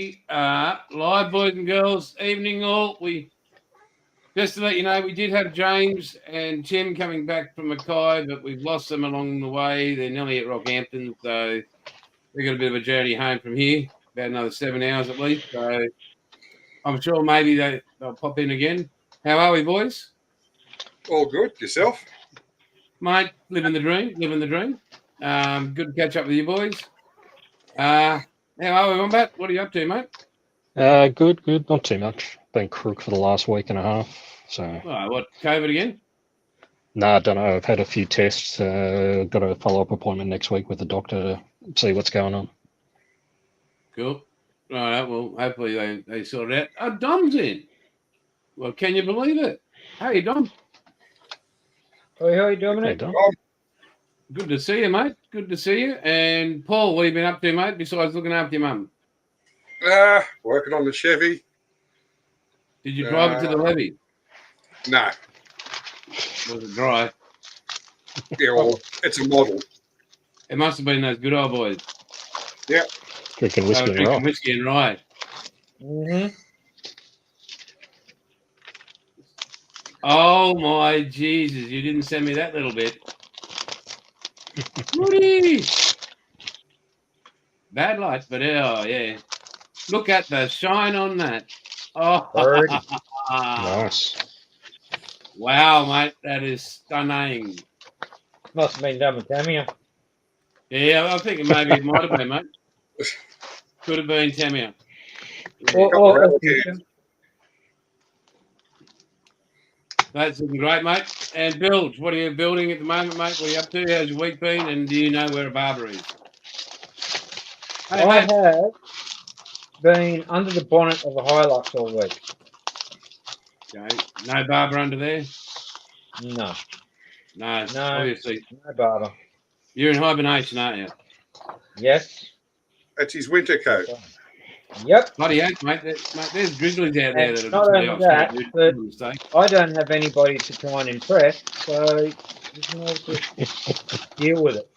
We are live, boys and girls. Evening all. Just to let you know, we did have James and Tim coming back from Mackay, but we've lost them along the way. They're nearly at Rockhampton, so we've got a bit of a journey home from here, about another 7 hours at least. So I'm sure maybe they'll pop in again. How are we, boys? All good. Yourself? Mate, living the dream. Good to catch up with you boys. How are we, Wombat? What are you up to, mate? Good. Not too much. Been crook for the last week and a half. So. What, COVID again? No, I don't know. I've had a few tests. Got a follow-up appointment next week with the doctor to see what's going on. Cool. All right. Well, hopefully they sort it out. Oh, Dom's in. Well, can you believe it? Hey, Dom. Hey, Dominic. Hey, Dom. Good to see you, mate. Good to see you. And Paul, what have you been up to, mate, besides looking after your mum? Working on the Chevy. Did you drive it to the levee? No. Was it dry? Yeah, well, it's a model. It must have been those good old boys. Yeah. Drinking They whiskey were and drinking rye. whiskey and rye. Mm-hmm. Oh, my Jesus. You didn't send me that little bit. Woody! Bad light, but oh, yeah. Look at the shine on that. Oh, Nice. Wow, mate. That is stunning. Must have been done with Tamia. Yeah, I think maybe it might have been, mate. Could have been Tamia. Or That's looking great, mate. And Bilge, what are you building at the moment, mate? What are you up to? How's your week been? And do you know where a barber is? Hey, I mate. have been under the bonnet of a Hilux all week. Okay. No barber under there? No, No, No. obviously. no barber. You're in hibernation, aren't you? Yes. That's his winter coat. Yep. Bloody heck, mate. There's grizzlies out there And that not are only that, but mistake. I don't have anybody to try and impress, so you can also deal with it.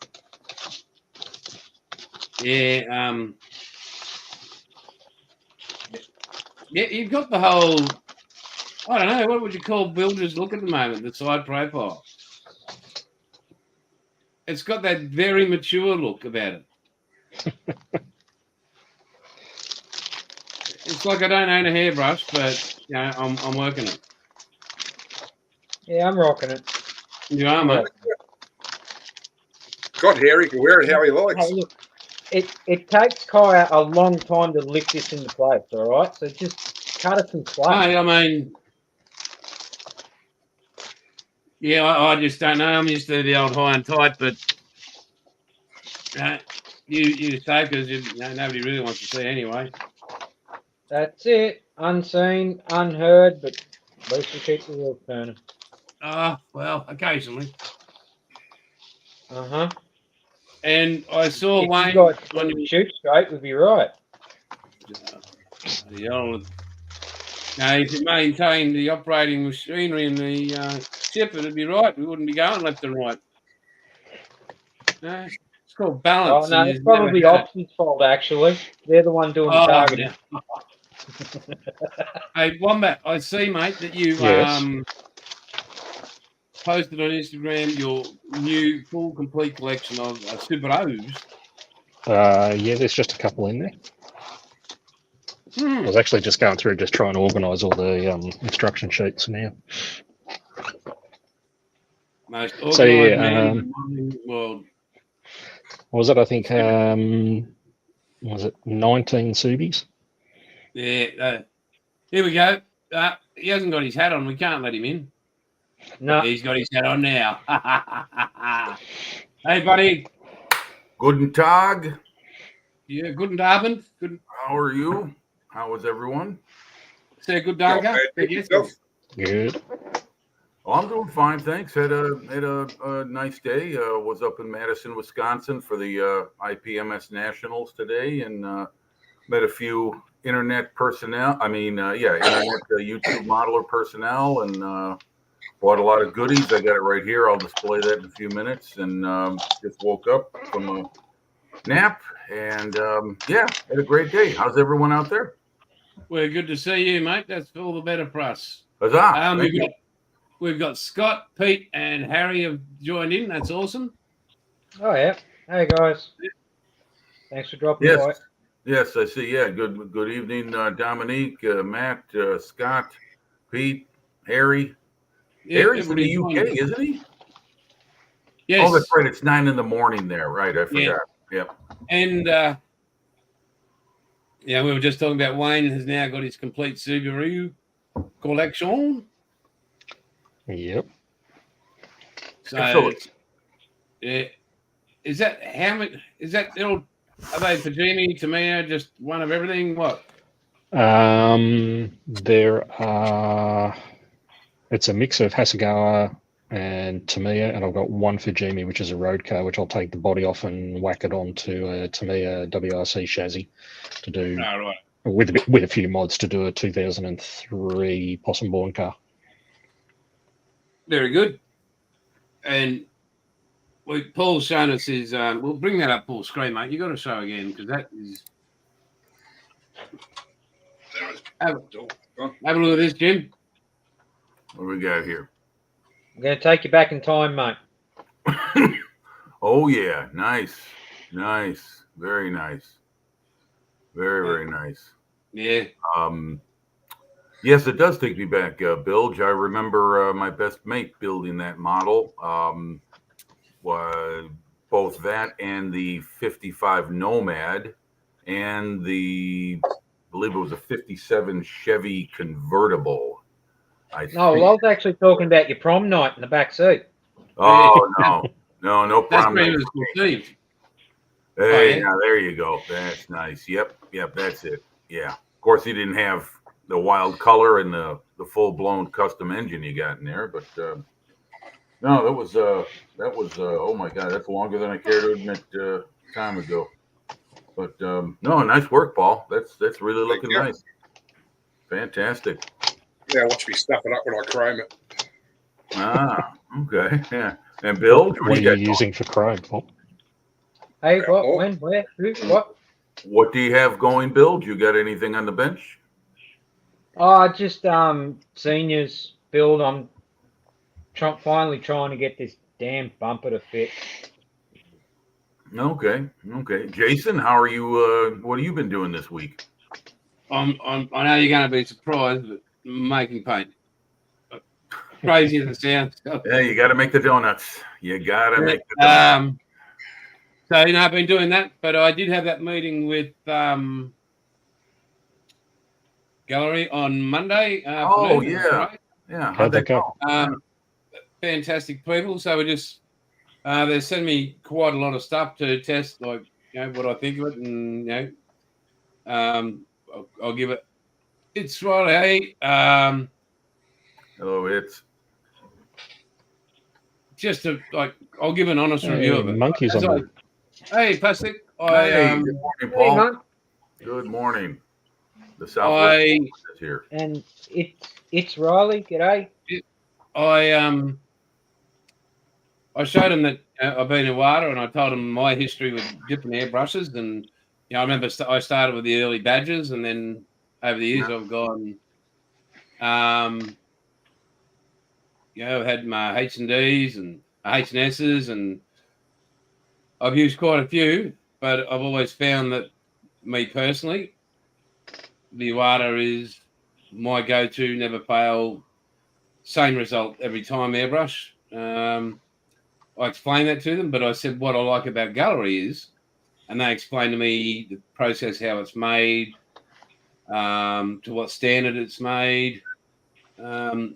Yeah, yeah, you've got the whole, I don't know, what would you call Builder's look at the moment, the side profile? It's got that very mature look about it. It's like I don't own a hairbrush, but you know, I'm working it. Yeah, I'm rocking it. You are, mate. Got hair, he can wear it how he likes. Hey, look, it takes Kai a long time to lick this into place, all right? So just cut it some slack. Hey, I mean, yeah, I just don't know. I'm used to the old high and tight, but you takers, nobody really wants to see anyway. That's it. Unseen, unheard, but at least we keep the wheels turning. Well, occasionally. Uh-huh. And I saw If Wayne you guys on could shoot straight, we'd be right. if you maintain the operating machinery and the ship, it'd be right. We wouldn't be going left and right. No, it's called balance. Oh, no, it's probably Ops's fault, actually. They're the one doing the targeting. Yeah. Hey, Wombat, I see, mate, that you Yes. posted on Instagram your new full complete collection of Subarus. Yeah, there's just a couple in there. I was actually just going through, just trying to organise all the instruction sheets now. Most So, organised yeah, man in the modern world. What was it? I think, was it 19 Subies? Yeah, here we go. He hasn't got his hat on. We can't let him in. No. He's got his hat on now. Hey, buddy. Guten Tag. Yeah, guten Abend. Good. How are you? How is everyone? Say good Not Danke. bad. Yourself? Good. Oh, I'm doing fine, thanks. Had a nice day. Was up in Madison, Wisconsin for the IPMS Nationals today, and met a few internet personnel. Internet YouTube modeler personnel, and bought a lot of goodies. I got it right here. I'll display that in a few minutes. And just woke up from a nap, and yeah, had a great day. How's everyone out there? We're good to see you, mate. That's all the better for us. Huzzah! Thank you. We've got Scott, Pete, and Harry have joined in. That's awesome. Oh yeah. Hey guys. Thanks for dropping Yes, by. yes, I see. Yeah, good evening, Dominique, Matt, Scott, Pete, Harry. Yeah, Harry's in the everybody's UK, isn't he? Yes. Oh, that's right. It's 9 a.m. there. Right, I forgot. Yep. And yeah, we were just talking about Wayne has now got his complete Subaru collection. Yep. So Excellent. yeah, is that how many? Is that little? Are they for Jamie, Tamia, just one of everything? What? There are. It's a mix of Hasegawa and Tamiya, and I've got one for Jamie, which is a road car, which I'll take the body off and whack it onto a Tamiya WRC chassis to do Right. with a few mods to do a 2003 Possum Born car. Very good. And Paul's shown us his. We'll bring that up full screen, mate. You got to show again because that is. Have a look at this, Jim. What do we got here? I'm going to take you back in time, mate. Oh yeah, nice, very nice, very nice. Yeah. Yes, it does take me back, Bilge. I remember my best mate building that model. Was both that and the 55 Nomad and I believe it was a 57 Chevy convertible. No, well, I was actually talking about your prom night in the back seat. Oh no That's problem. where he was conceived. Hey, yeah. now there you go. That's nice. Yep, that's it. Yeah. Of course, he didn't have the wild color and the full blown custom engine you got in there, but no, that was oh my god, that's longer than I care to admit time ago. But no, nice work, Paul. That's really looking nice. Fantastic. Yeah, watch me stuff it up when I chrome it. Ah, okay, yeah. And Bill, What are you using for chrome, Paul? Hey, what, when, where, who, what? What do you have going, Bill? You got anything on the bench? Oh, just seniors build. I'm finally trying to get this damn bumper to fit. Okay. Jason, how are you? What have you been doing this week? I know you're going to be surprised, but making paint. Crazy as it sounds. Yeah, you got to make the donuts. You got to make the donuts. So I've been doing that, but I did have that meeting with Gallery on Monday. Oh yeah. How'd that go? Fantastic people. So we just they send me quite a lot of stuff to test, like what I think of it, and I'll give it. It's right. Hey, hello, it's just I'll give an honest review of it. Monkeys on the. Hey, Plastic. Good morning, Paul. Hey, good morning. The Southwest is here, and it's Riley. G'day. I showed him that I've been in water, and I told him my history with different airbrushes, and I remember I started with the early Badgers, and then over the years I've gone. I've had my H&Ds and H&Ss, and I've used quite a few, but I've always found that me personally, the Iwata is my go-to, never fail, same result every time airbrush. I explained that to them, but I said what I like about Gallery is, and they explained to me the process, how it's made, to what standard it's made, and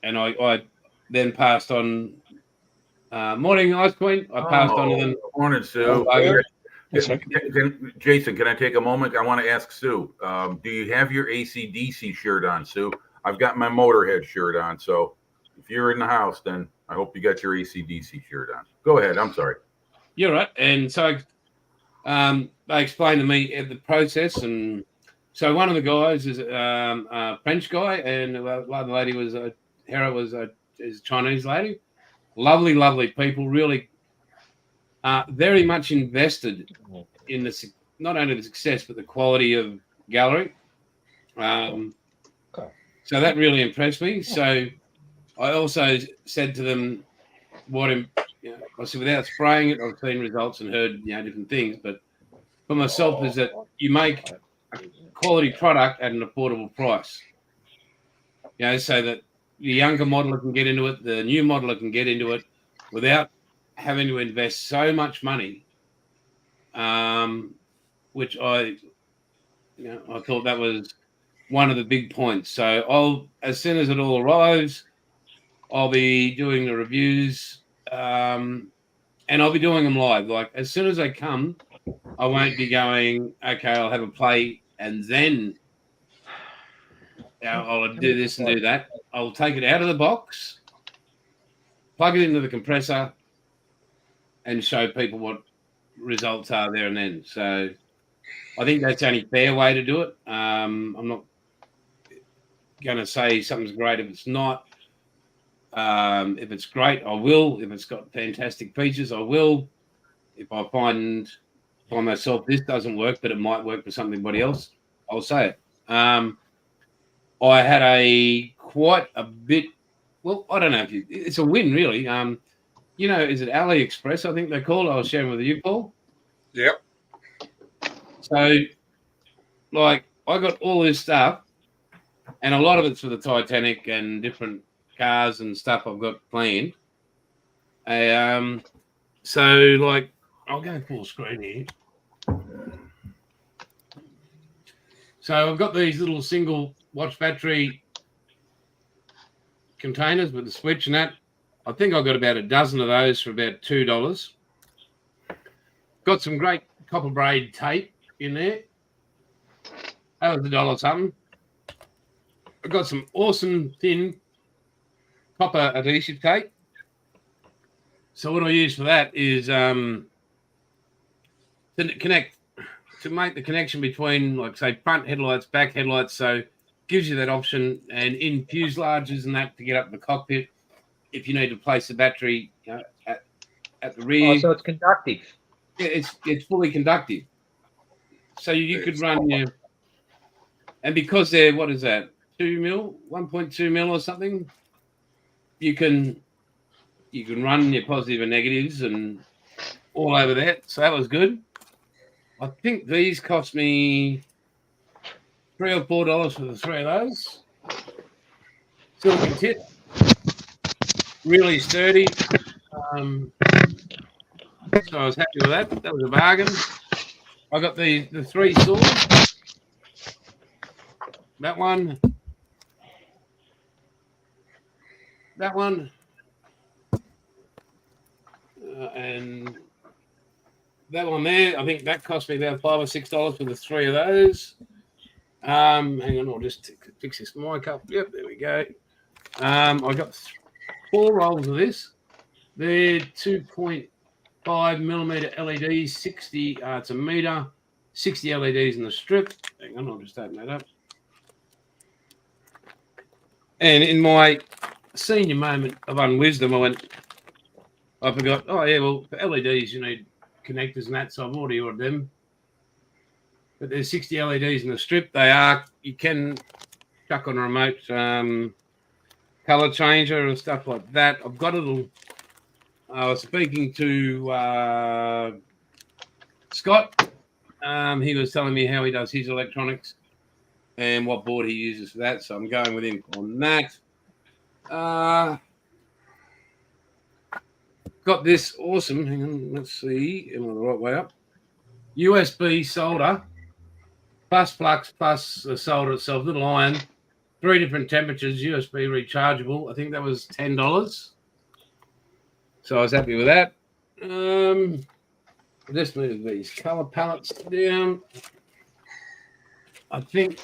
I then passed on. Morning, ICEQUEEN. I passed on to them. Morning, Sue. Jason, can I take a moment? I want to ask Sue. Do you have your AC/DC shirt on, Sue? I've got my Motorhead shirt on, so if you're in the house, then I hope you got your AC/DC shirt on. Go ahead. I'm sorry. You're right. And so they explained to me the process. And so one of the guys is a French guy, and the other lady was Hera was a Chinese lady. Lovely, lovely people. Really very much invested in not only the success but the quality of gallery. So that really impressed me. So I also said to them, I said, without spraying it, I've seen results and heard different things. But for myself, is that you make a quality product at an affordable price. So that the younger modeler can get into it, the new modeler can get into it without having to invest so much money. Which I thought that was one of the big points. So as soon as it all arrives, I'll be doing the reviews, and I'll be doing them live. Like as soon as they come, I won't be going, okay, I'll have a play and then I'll do this and do that. I'll take it out of the box, plug it into the compressor, and show people what results are there and then. So I think that's the only fair way to do it. I'm not going to say something's great if it's not. If it's great, I will. If it's got fantastic features, I will. If I find myself this doesn't work, but it might work for somebody else, I'll say it. I had quite a bit. Well, I don't know if it's a win, really. Is it AliExpress? I think they call it. I was sharing with you, Paul. Yep. So, like, I got all this stuff, and a lot of it's for the Titanic and different cars and stuff I've got planned. So, like, I'll go full screen here. So I've got these little single watch battery containers with the switch and that. I think I've got about a dozen of those for about $2. Got some great copper braid tape in there. That was $1 something. I've got some awesome thin copper adhesive tape. So what I use for that is to make the connection between, like, say, front headlights, back headlights. So it gives you that option, and in fuselages and that to get up in the cockpit if you need to place the battery at the rear. Oh, so it's conductive. Yeah, it's fully conductive. So you could run your, and because they're, what is that, 1.2 mil or something, you can run your positive and negatives and all over that. So that was good. I think these cost me $3 or $4 for the three of those. Silky tip, really sturdy. So I was happy with that. That was a bargain. I got the three saws. That one. And that one there, I think that cost me about $5 or $6 for the three of those. Hang on, I'll just fix this mic up. Yep, there we go. I got 4 rolls of this. They're 2.5 millimeter LEDs, 60. It's a meter, 60 LEDs in the strip. Hang on, I'll just open that up. And in my senior moment of unwisdom, I forgot. Oh yeah, well for LEDs you need connectors and that, so I've already ordered them. But there's 60 LEDs in the strip. You can chuck on a remote color changer and stuff like that. I've got a little. I was speaking to Scott. He was telling me how he does his electronics and what board he uses for that. So I'm going with him on that. Got this awesome. Hang on, let's see. Am I the right way up? USB solder, plus flux, plus the solder itself, little iron, 3 different temperatures, USB rechargeable. I think that was $10. So I was happy with that. Just move these color palettes down. I think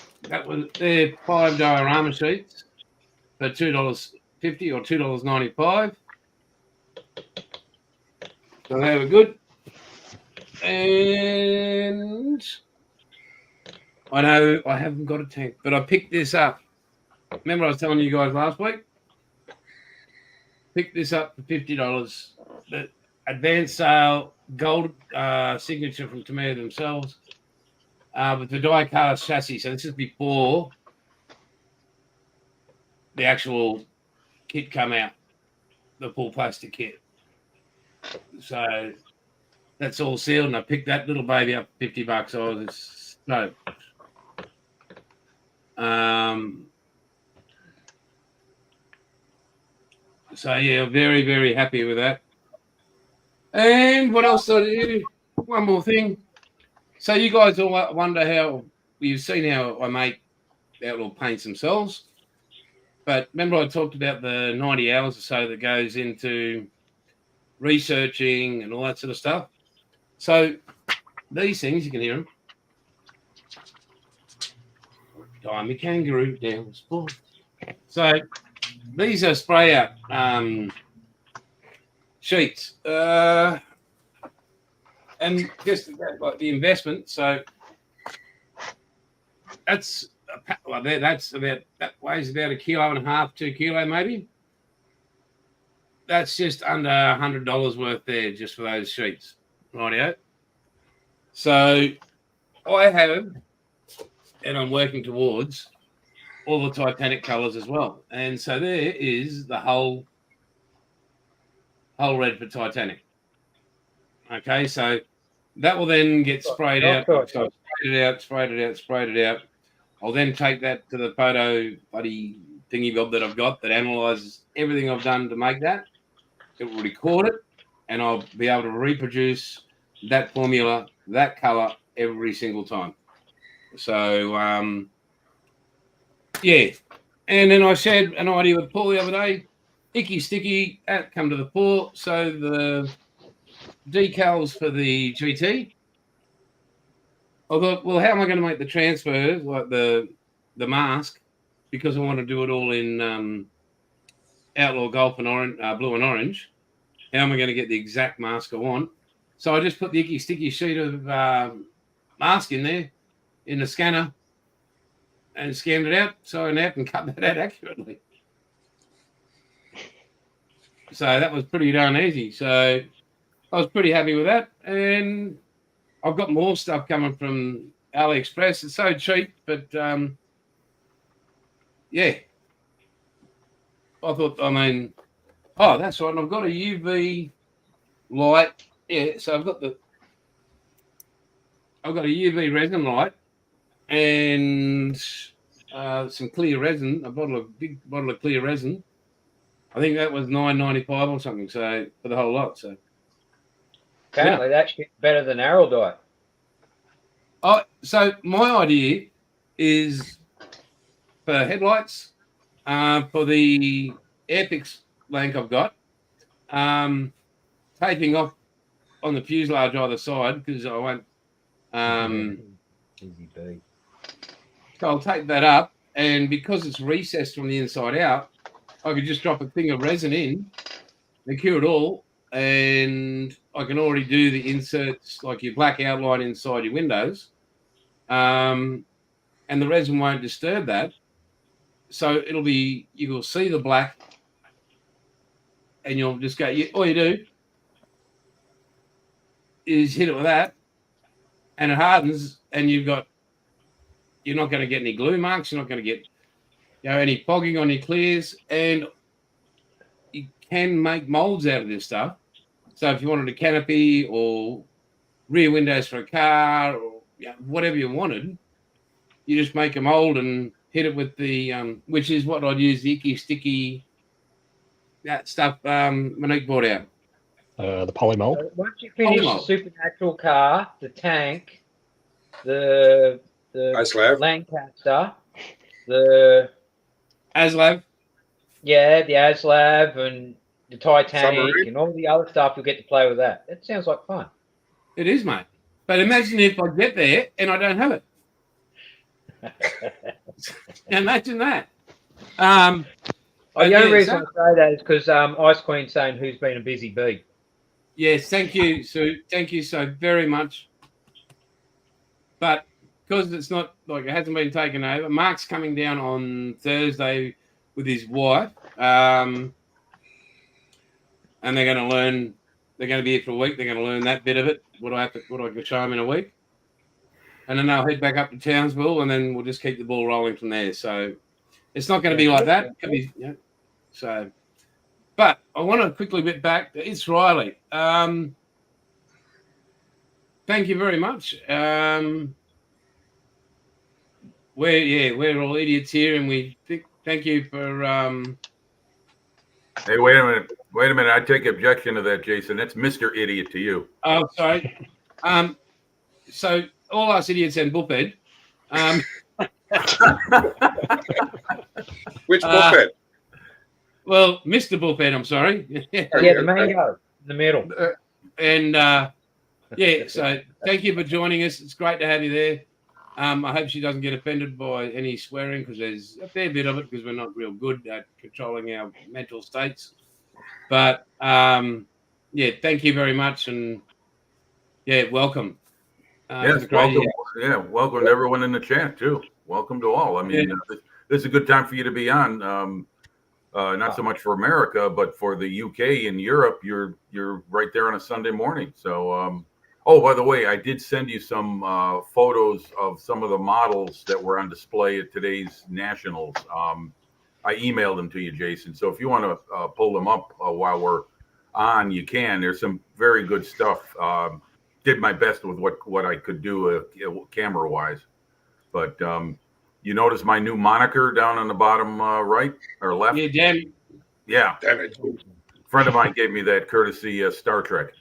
they're 5 diorama sheets for $2.50 or $2.95. So they were good. And I know I haven't got a tank, but I picked this up. Remember I was telling you guys last week? Picked this up for $50. advanced sale gold signature from Tamiya themselves with the die-cast chassis. So this is before the actual kit come out, the full plastic kit. So that's all sealed, and I picked that little baby up for $50. I was stoked. So yeah, very, very happy with that. And what else did I do? One more thing. So you guys all wonder how you've seen how I make outlaw paints themselves. But remember I talked about the 90 hours or so that goes into researching and all that sort of stuff. So these things, you can hear them. Time kangaroo down the sport. So these are spray out sheets. And just like the investment. So that's about that weighs about 1.5 kilos, 2 kilos maybe. That's just under $100 worth there just for those sheets, rightio. So I have, and I'm working towards all the Titanic colours as well. And so there is the whole red for Titanic. Okay, so that will then get sprayed out. So sprayed it out. I'll then take that to the photo buddy thingy bob that I've got that analyzes everything I've done to make that. It will record it, and I'll be able to reproduce that formula, that color every single time. So, yeah. And then I shared an idea with Paul the other day. Icky Sticky, that come to the fore. So the decals for the GT. I thought, well, how am I going to make the transfers, like the mask, because I want to do it all in Outlaw Golf and orange, blue and orange. How am I going to get the exact mask I want? So I just put the Icky Sticky sheet of mask in there in the scanner and scanned it out so I now can cut that out accurately. So that was pretty darn easy. So I was pretty happy with that. And I've got more stuff coming from AliExpress. It's so cheap, but yeah. I thought, I mean, oh, that's right. And I've got a UV light. Yeah, so I've got a UV resin light and some clear resin, a big bottle of clear resin. I think that was $9.95 or something. So for the whole lot. So apparently that's better than arrow dye. Oh, so my idea is for headlights, for the Airpix blank I've got, taping off on the fuselage either side because I won't. Easy B. So I'll tape that up, and because it's recessed from the inside out, I could just drop a thing of resin in, and cure it all, and I can already do the inserts like your black outline inside your windows, and the resin won't disturb that. So it'll be, you will see the black, and you'll just go, all you do is hit it with that, and it hardens, and you're not going to get any glue marks, you're not going to get any fogging on your clears, and you can make molds out of this stuff. So if you wanted a canopy or rear windows for a car or whatever you wanted, you just make a mold and hit it with the, which is what I'd use, the Icky Sticky, that stuff Monique brought out. The polymold. So once you finish the Supernatural car, the tank, the Lancaster, the Aslav. Yeah, the Aslav and the Titanic Submarine. and all the other stuff, you'll get to play with that. That sounds like fun. It is, mate. But imagine if I get there and I don't have it. Imagine that. The only reason I say that is because ICEQUEEN's saying who's been a busy bee. Yes, thank you, Sue. Thank you so very much. But because it's not like it hasn't been taken over, Mark's coming down on Thursday with his wife, and they're going to learn they're going to be here for a week. They're going to learn that bit of it. What I can show them in a week, and then they'll head back up to Townsville, and then we'll just keep the ball rolling from there. So it's not going to be like that. It could be, so. But I want to quickly get back. It's Riley. Thank you very much. We're all idiots here, and we thank you for. Hey, wait a minute. I take objection to that, Jason. That's Mr. Idiot to you. Oh, sorry. So all us idiots and Bullhead. Which bullhead? Well, Mr. Bullhead, I'm sorry. Yeah, the mango in the middle. And so thank you for joining us. It's great to have you there. I hope she doesn't get offended by any swearing, because there's a fair bit of it, because we're not real good at controlling our mental states. But thank you very much, and welcome. Yes, welcome. Yeah, welcome to everyone in the chat too. Welcome to all. I mean, this is a good time for you to be on. Not so much for America, but for the UK and Europe, you're right there on a Sunday morning. So, oh, by the way, I did send you some photos of some of the models that were on display at today's Nationals. I emailed them to you, Jason. So if you want to pull them up while we're on, you can. There's some very good stuff. Did my best with what I could do camera wise, but you notice my new moniker down on the bottom right or left? Yeah, damn. Yeah. Damn it. A friend of mine gave me that courtesy Star Trek.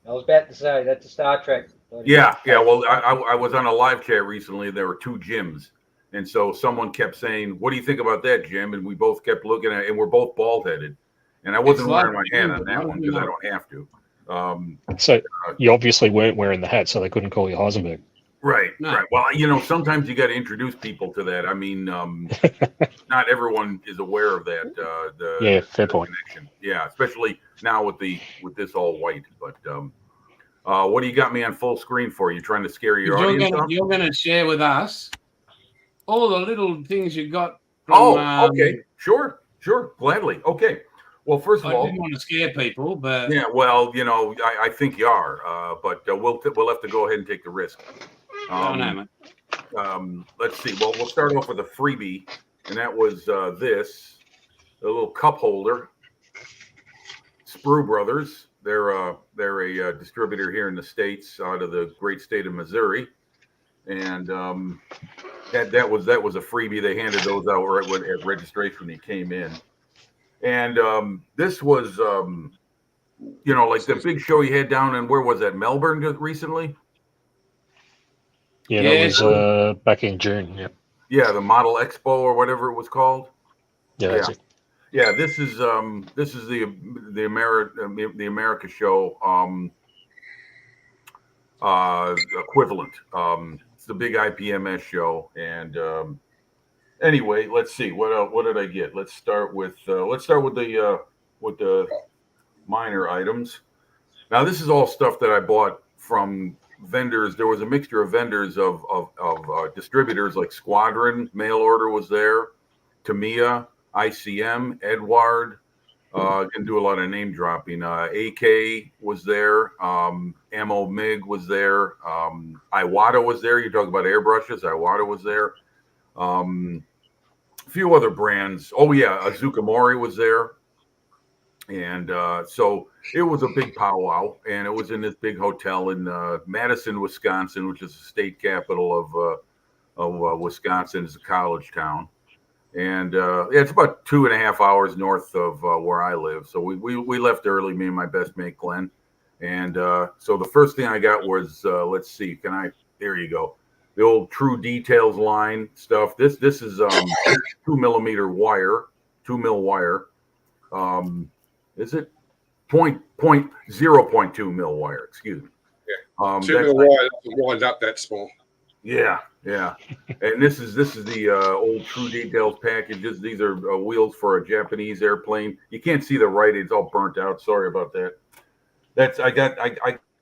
I was about to say that's a Star Trek. Yeah. Well, I was on a live chat recently. There were two Jims. And so someone kept saying, "What do you think about that, Jim?" And we both kept looking at it, and we're both bald-headed. And I wasn't wearing my hat on that one because I don't have to. So you obviously weren't wearing the hat, so they couldn't call you Heisenberg. Right, No. right. Well, sometimes you got to introduce people to that. I mean, not everyone is aware of that. Fair point. Connection. Yeah, especially now with this all white. But what do you got me on full screen for? You trying to scare your audience? You're going to share with us all the little things you got. From, okay, sure, gladly. Okay. Well, first of all, I didn't want to scare people, but well, I think you are, but we'll have to go ahead and take the risk. Let's see. Well, we'll start off with a freebie, and that was a little cup holder. Sprue Brothers. They're a distributor here in the States, out of the great state of Missouri, and that was a freebie. They handed those out right at registration when he came in. And this was, like the big show he had down in, where was that, Melbourne recently? Yeah, that was back in June. Yeah. Yeah, the Model Expo or whatever it was called. Yeah, that's it. Yeah, this is the America show equivalent. It's the big IPMS show, and anyway, let's see what did I get. Let's start with the minor items. Now, this is all stuff that I bought from vendors. There was a mixture of vendors of distributors like Squadron, mail order was there, Tamiya, ICM, Edward. Can do a lot of name dropping. AK was there. Ammo MiG was there. Iwata was there. You talk about airbrushes. Iwata was there. A few other brands. Oh yeah, Azuka Mori was there. And so it was a big powwow, and it was in this big hotel in Madison, Wisconsin, which is the state capital of Wisconsin. It's a college town. And it's about 2.5 hours north of where I live. So we left early, me and my best mate, Glenn. And so the first thing I got was, let's see, there you go. The old True Details line stuff. This is 2mm wire, 2mm wire. Is it 0.2 mil wire? Excuse me. Yeah. 2 mil wire doesn't wind up that small. Yeah. And this is the old True Details packages. These are wheels for a Japanese airplane. You can't see the writing; it's all burnt out. Sorry about that. I got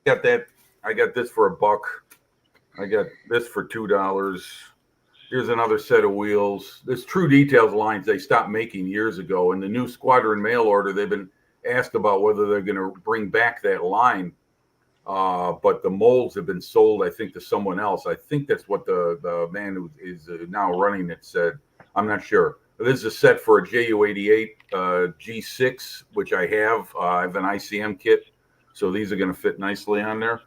that. I got this for $1. I got this for $2. Here's another set of wheels. This True Details lines they stopped making years ago, and the new Squadron mail order they've been asked about whether they're going to bring back that line. But the molds have been sold, I think, to someone else. I think that's what the man who is now running it said. I'm not sure. This is a set for a JU88 G6, which I have. I have an ICM kit, so these are going to fit nicely on there.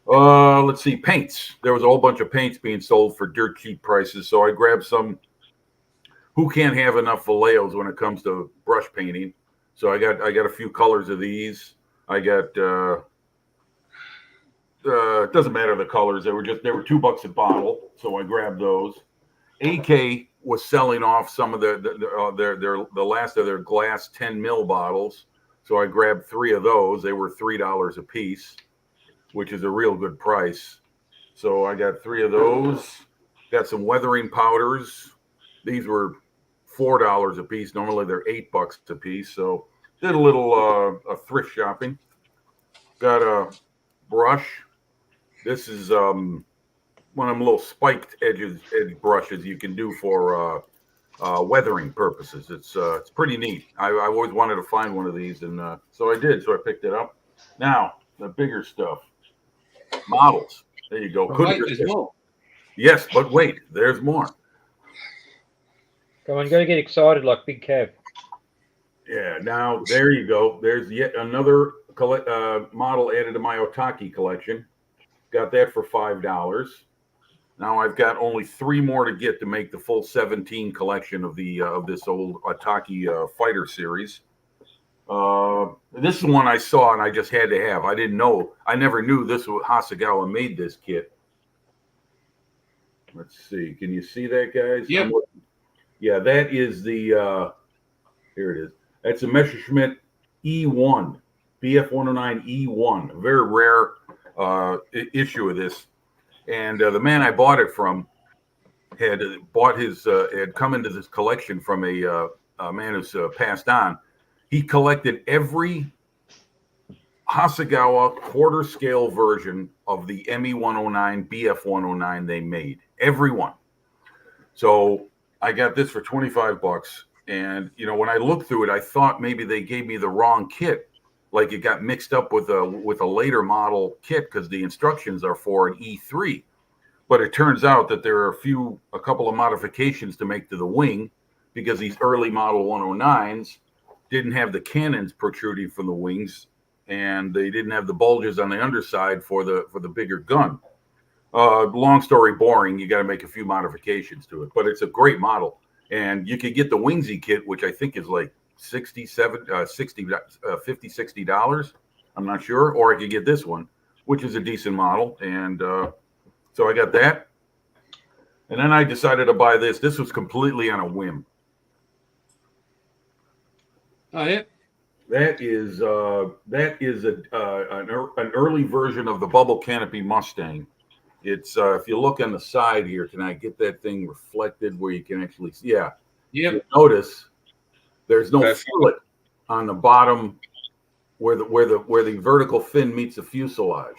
Let's see, paints. There was a whole bunch of paints being sold for dirt cheap prices, so I grabbed some. Who can't have enough Vallejos when it comes to brush painting? So I got a few colors of these. I got it doesn't matter the colors. They were $2 a bottle, so I grabbed those. AK was selling off some of the last of their glass 10 ml bottles, so I grabbed 3 of those. They were $3 a piece, which is a real good price. So I got 3 of those. Got some weathering powders. These were $4 a piece. Normally they're $8 a piece. So did a little thrift shopping. Got a brush. This is one of them little spiked edge brushes you can do for weathering purposes. It's pretty neat. I always wanted to find one of these, and so I did. So I picked it up. Now the bigger stuff, models. There you go. Wait, there's more. Yes, but wait, there's more. Come on, you gotta get excited like Big Kev. Yeah. Now there you go. There's yet another model added to my Otaki collection. Got that for $5. Now I've got only 3 more to get to make the full 17 collection of the of this old Otaki fighter series. This is one I saw and I just had to have. I didn't know. I never knew this was Hasegawa made this kit. Let's see. Can you see that, guys? Yep. Yeah, that is the here it is. That's a Messerschmitt E1, BF109 E1. A very rare issue of this. And the man I bought it from had come into this collection from a man who's passed on. He collected every Hasegawa quarter scale version of the ME109, BF109 they made. Every one. So I got this for $25. And, you know, when I looked through it, I thought maybe they gave me the wrong kit. Like it got mixed up with a later model kit because the instructions are for an E3. But it turns out that there are a couple of modifications to make to the wing because these early model 109s didn't have the cannons protruding from the wings and they didn't have the bulges on the underside for the bigger gun. Long story boring, you got to make a few modifications to it, but it's a great model. And you could get the Wingsy kit, which I think is like $60. I'm not sure. Or I could get this one, which is a decent model. And so I got that. And then I decided to buy this. This was completely on a whim. Oh, yeah. That is an early version of the Bubble Canopy Mustang. It's if you look on the side here, can I get that thing reflected where you can actually see? Yeah. Yep. Notice there's no fillet on the bottom where the vertical fin meets the fuselage.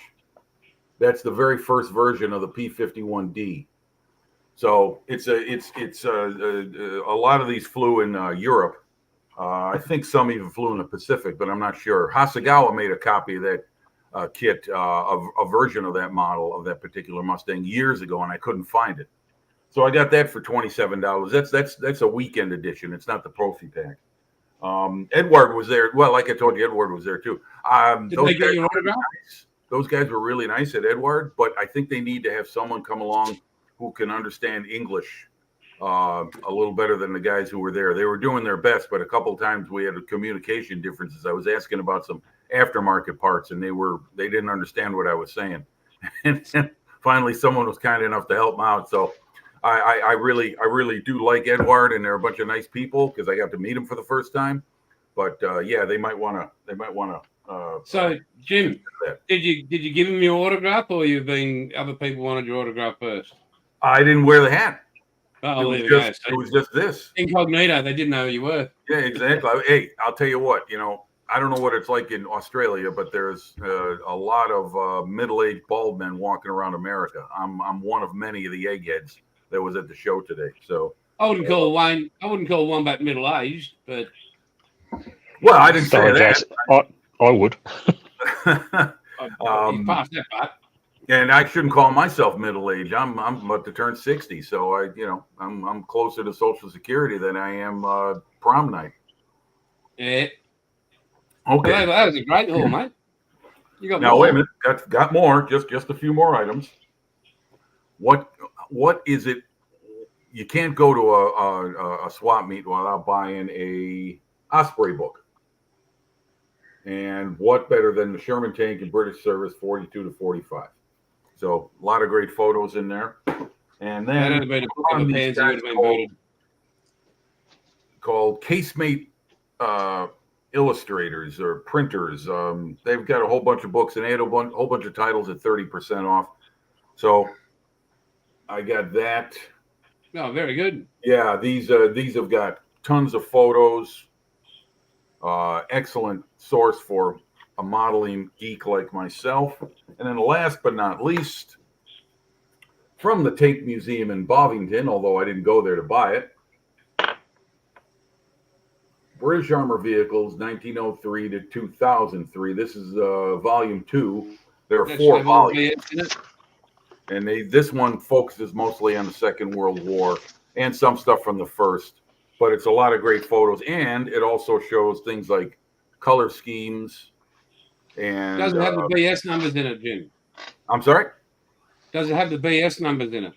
That's the very first version of the P-51D. So it's a lot of these flew in Europe. I think some even flew in the Pacific, but I'm not sure. Hasegawa made a copy of that kit, a version of that model of that particular Mustang years ago, and I couldn't find it. So I got that for $27. That's a weekend edition. It's not the Profi pack. Edward was there. Well, like I told you, Edward was there too. Did they get your autograph? Those guys were really nice at Edward, but I think they need to have someone come along who can understand English a little better than the guys who were there. They were doing their best, but a couple of times we had communication differences. I was asking about some aftermarket parts, and they didn't understand what I was saying. And finally, someone was kind enough to help them out. So I really do like Edward, and they're a bunch of nice people because I got to meet them for the first time. But yeah, they might want to. So Jim, did you give him your autograph, or other people wanted your autograph first? I didn't wear the hat. Oh, it was just this incognito. They didn't know who you were. Yeah, exactly. Hey, I'll tell you what. You know, I don't know what it's like in Australia, but there's a lot of middle-aged bald men walking around America. I'm one of many of the eggheads that was at the show today. So I wouldn't call one back middle-aged, but Well, I didn't say Sorry, that. Jason. I would. You passed that part. And I shouldn't call myself middle-aged. I'm about to turn 60, so I'm closer to Social Security than I am prom night. Yeah. Okay. Well, that was a great haul, mate. You got Now more. wait a minute. Got more. Just a few more items. What is it? You can't go to a swap meet without buying a Osprey book. And what better than the Sherman tank and British service 42 to 45? So a lot of great photos in there. And That then would have been a book of on a these pansy, guys would have been booted. called Casemate illustrators or printers. They've got a whole bunch of books and they had a whole bunch of titles at 30% off. So I got that. Oh, very good. Yeah, these have got tons of photos. Excellent source for a modeling geek like myself. And then last but not least, from the Tank Museum in Bovington, although I didn't go there to buy it, British Armor Vehicles, 1903 to 2003. This is volume 2. There are That 4 should have all volumes. BS in it. And this one focuses mostly on the Second World War and some stuff from the First. But it's a lot of great photos. And it also shows things like color schemes. And Doesn't have the BS numbers in it, Jim. I'm sorry? Does it have the BS numbers in it?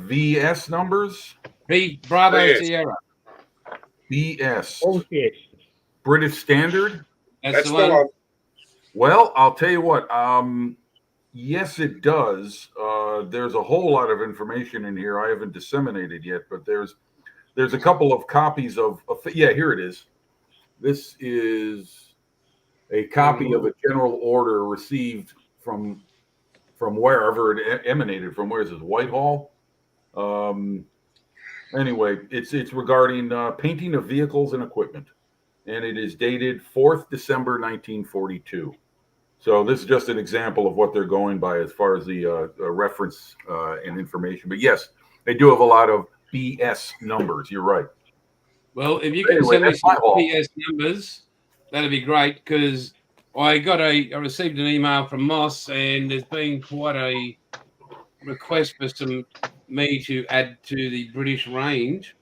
VS numbers? Bravo BS. Sierra. BS. Oh shit. British Standard? That's the one. Well, I'll tell you what. Yes, it does. There's a whole lot of information in here I haven't disseminated yet, but there's a couple of copies of yeah, here it is. This is a copy of a general order received from wherever it emanated from. Where is this? Whitehall. Anyway, it's regarding painting of vehicles and equipment, and it is dated 4th December 1942. So this is just an example of what they're going by as far as the reference and information. But yes, they do have a lot of BS numbers. You're right. Well, if you can Anyway, send me that's some my haul. BS numbers, that'd be great because I received an email from Moss and there's been quite a request for me to add to the British range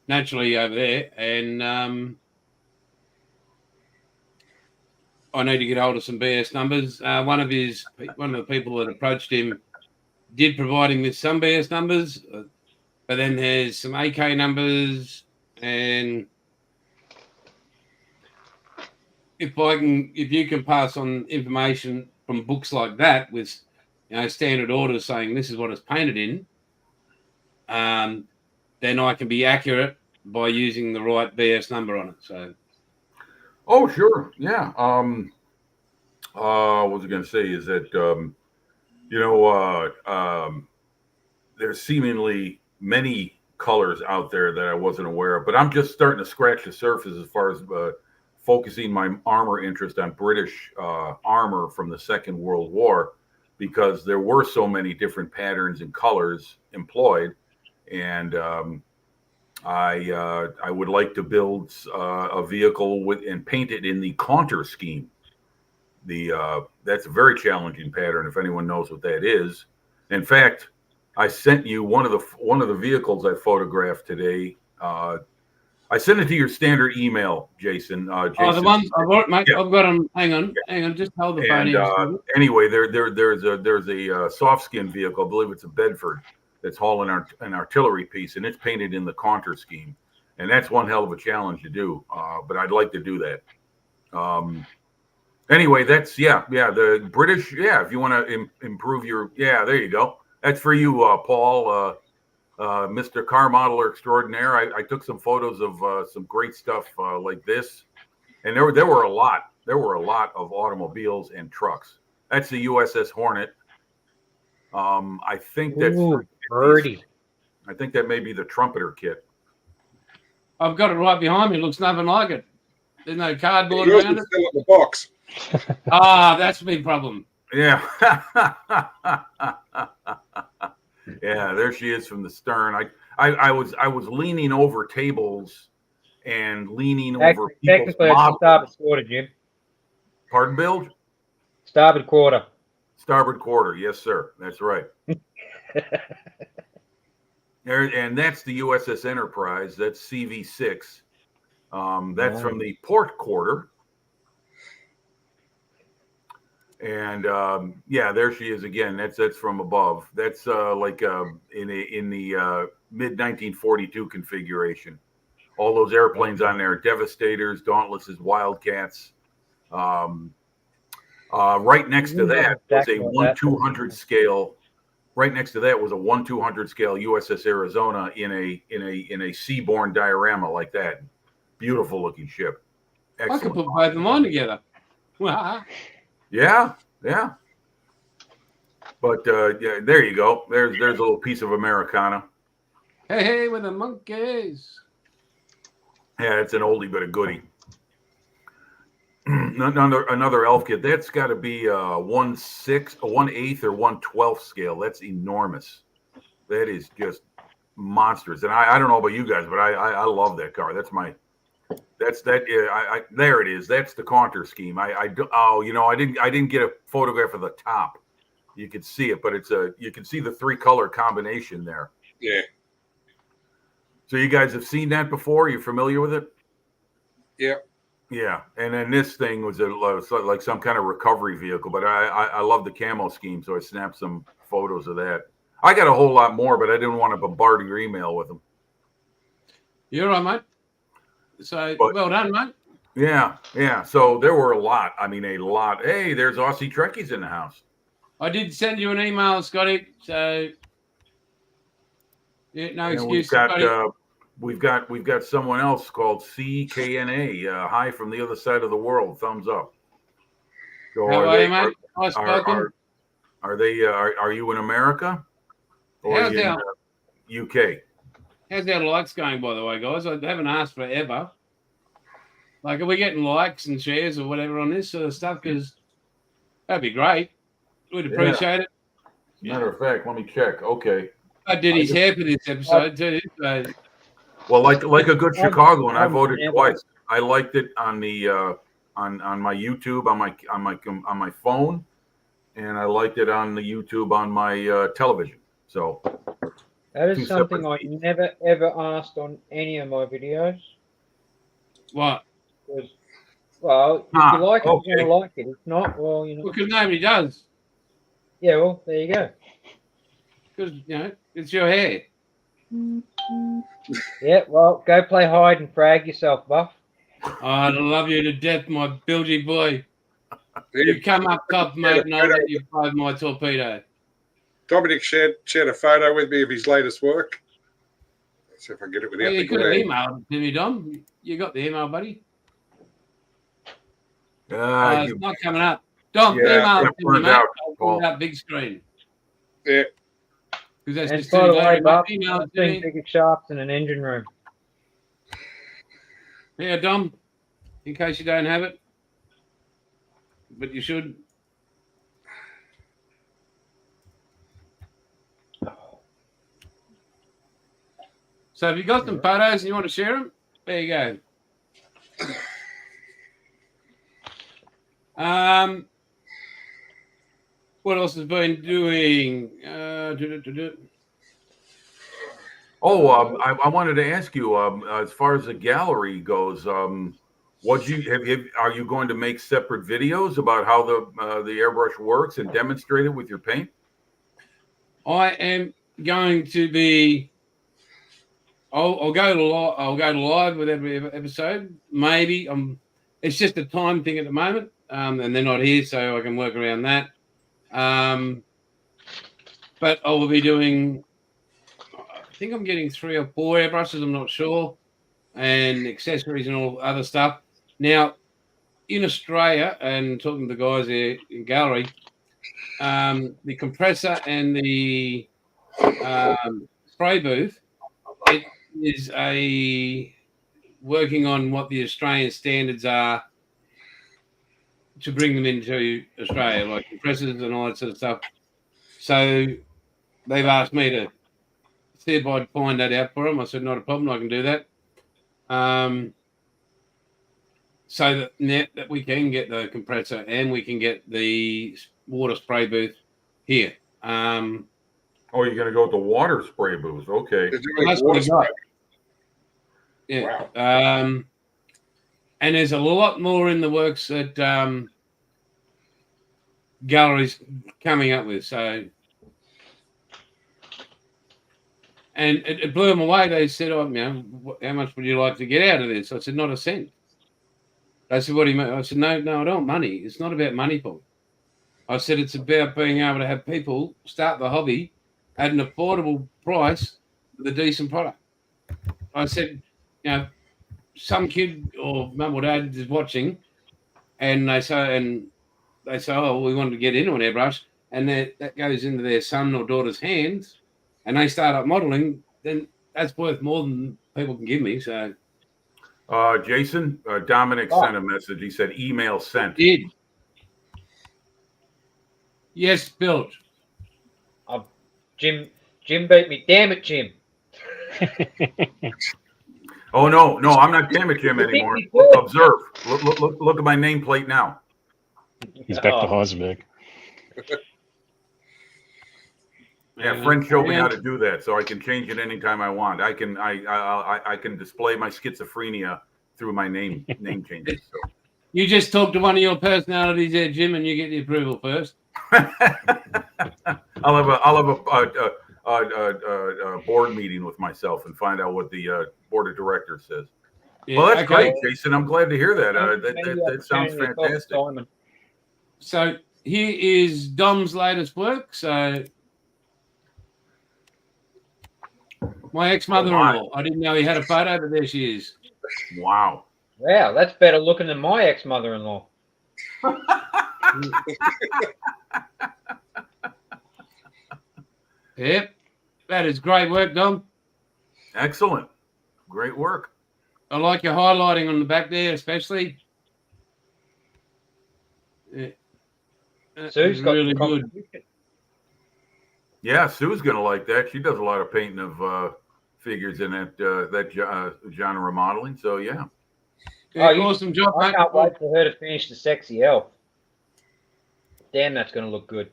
naturally over there, and I need to get hold of some BS numbers. One of the people that approached him did provide him with some BS numbers, but then there's some AK numbers, and if you can pass on information from books like that with standard orders saying this is what it's painted in, then I can be accurate by using the right BS number on it. So, oh sure, yeah. What was I going to say is that there's seemingly many colors out there that I wasn't aware of, but I'm just starting to scratch the surface as far as focusing my armor interest on British armor from the Second World War, because there were so many different patterns and colors employed, and I would like to build a vehicle and paint it in the Contour scheme. That's a very challenging pattern if anyone knows what that is. In fact, I sent you one of the vehicles I photographed today. I sent it to your standard email, Jason. Jason. Oh, the ones I've got, mate. Yeah. I've got them. Hang on. Just hold the phone in. Anyway, there's a soft skin vehicle. I believe it's a Bedford that's hauling an artillery piece, and it's painted in the Contour scheme, and that's one hell of a challenge to do. But I'd like to do that. Anyway, that's the British. Yeah, if you want to improve your there you go. That's for you, Paul. Mr. Car Modeler Extraordinaire. I took some photos of some great stuff like this, and there were a lot. There were a lot of automobiles and trucks. That's the USS Hornet. I think that's birdie. I think that may be the trumpeter kit. I've got it right behind me. It looks nothing like it. There's no cardboard Yours around is it. still in the box. That's a big problem. Yeah. Yeah, there she is from the stern. I was leaning over tables and leaning over people's Technically, it's the models. starboard quarter, Jim. Pardon, Bilge? Starboard quarter. Starboard quarter. Yes, sir. That's right. And that's the USS Enterprise. That's CV6. That's from the port quarter. And yeah, there she is again. That's from above. That's like in the mid 1942 configuration. All those airplanes on there: Devastators, Dauntlesses, Wildcats. Right next to that was a 1/200 scale. Right next to that was a 1/200 scale USS Arizona in a seaborne diorama like that. Beautiful looking ship. Excellent. I could put both of them on together. Yeah. But yeah, there you go. There's a little piece of Americana. Hey, with the monkeys. Yeah, it's an oldie but a goodie. Another elf kit. That's got to be a 1/6, a 1/8, or 1/12 scale. That's enormous. That is just monstrous. And I don't know about you guys, but I love that car. There it is. That's the Contour scheme. I didn't get a photograph of the top. You could see it, but you can see the 3-color combination there. Yeah. So you guys have seen that before? You're familiar with it? Yeah. Yeah, and then this thing was like some kind of recovery vehicle, but I love the camo scheme, so I snapped some photos of that. I got a whole lot more, but I didn't want to bombard your email with them. You're right, mate. So, well done, mate. Yeah. So there were a lot. I mean, a lot. Hey, there's Aussie Trekkies in the house. I did send you an email, Scotty. So, yeah, no excuse. We've got someone else called CKNA. Hi from the other side of the world. Thumbs up. So how are you, mate? Nice spoken. Are you in America? Or How's are you our in UK? How's our likes going, by the way, guys? I haven't asked forever. Like, are we getting likes and shares or whatever on this sort of stuff? Because that'd be great. We'd appreciate it. Matter of fact, let me check. Okay. I did his hair for this episode too. So. Well, like a good Chicagoan, I voted twice. I liked it on the on my YouTube on my phone, and I liked it on the YouTube on my television. So that is something I never ever asked on any of my videos. What? Well, if you like it, you're gonna like it. If not, well, you know. Because nobody does. Yeah, well, there you go. Because it's your hair. Yeah, well, go play hide and frag yourself, Buff. I love you to death, my Bilge boy. You come up top, mate, and I'll let you find my torpedo. Dominic shared a photo with me of his latest work. Let's see if I can get it without you could have emailed it to me, Dom. You got the email, buddy. It's not coming up. Dom, email it to me, mate. I'll pull it up big screen. Yeah. Because that's and just by the way, Buff, email I've seen bigger shafts in an engine room. Yeah, Dom, in case you don't have it. But you should. So have you got some photos and you want to share them? There you go. What else has been doing? I wanted to ask you, as far as the gallery goes, are you going to make separate videos about how the airbrush works and demonstrate it with your paint? I am going to be. I'll go to live with every episode. Maybe it's just a time thing at the moment, and they're not here, so I can work around that. But I will be doing. I think I'm getting 3 or 4 airbrushes. I'm not sure, and accessories and all other stuff. Now, in Australia, and talking to the guys there in gallery, the compressor and the spray booth, it is working on what the Australian standards are to bring them into Australia, like compressors and all that sort of stuff. So they've asked me to see if I'd find that out for them. I said, not a problem, I can do that. So that we can get the compressor and we can get the water spray booth here. Oh, you're going to go with the water spray booth. Okay. They're Well, doing that's what water we got. spray. Yeah. Wow. And there's a lot more in the works that galleries coming up with. So, and it blew them away. They said, "Oh, how much would you like to get out of this?" I said, "Not a cent." They said, "What do you mean?" I said, "No, I don't want money. It's not about money, Paul." I said, "It's about being able to have people start the hobby at an affordable price with a decent product." I said, some kid or mum or dad is watching, and they say, "Oh, we wanted to get into an airbrush," and that goes into their son or daughter's hands, and they start up modelling. Then that's worth more than people can give me. So, Jason, Dominic sent a message. He said, "Email sent." did yes, Bilge. Jim beat me. Damn it, Jim. Oh no, I'm not damn it, Jim anymore. Observe. Look at my nameplate now. He's back to Heisenberg. Yeah, friend showed me how to do that, so I can change it anytime I want. I can display my schizophrenia through my name changes. So. You just talk to one of your personalities there, Jim, and you get the approval first. I'll have a board meeting with myself and find out what the board of directors says. Yeah, well, that's great, Jason. I'm glad to hear that. That sounds fantastic. So here is Dom's latest work. So my ex-mother-in-law. I didn't know he had a photo, but there she is. Wow. Wow, that's better looking than my ex-mother-in-law. Yep, that is great work, Dom. Excellent. Great work. I like your highlighting on the back there, especially. Yeah. Sue's got really good. Yeah, Sue's gonna like that. She does a lot of painting of figures in that genre modeling. So yeah. Awesome job, I mate. can't wait for her to finish the sexy elf. Damn, that's going to look good.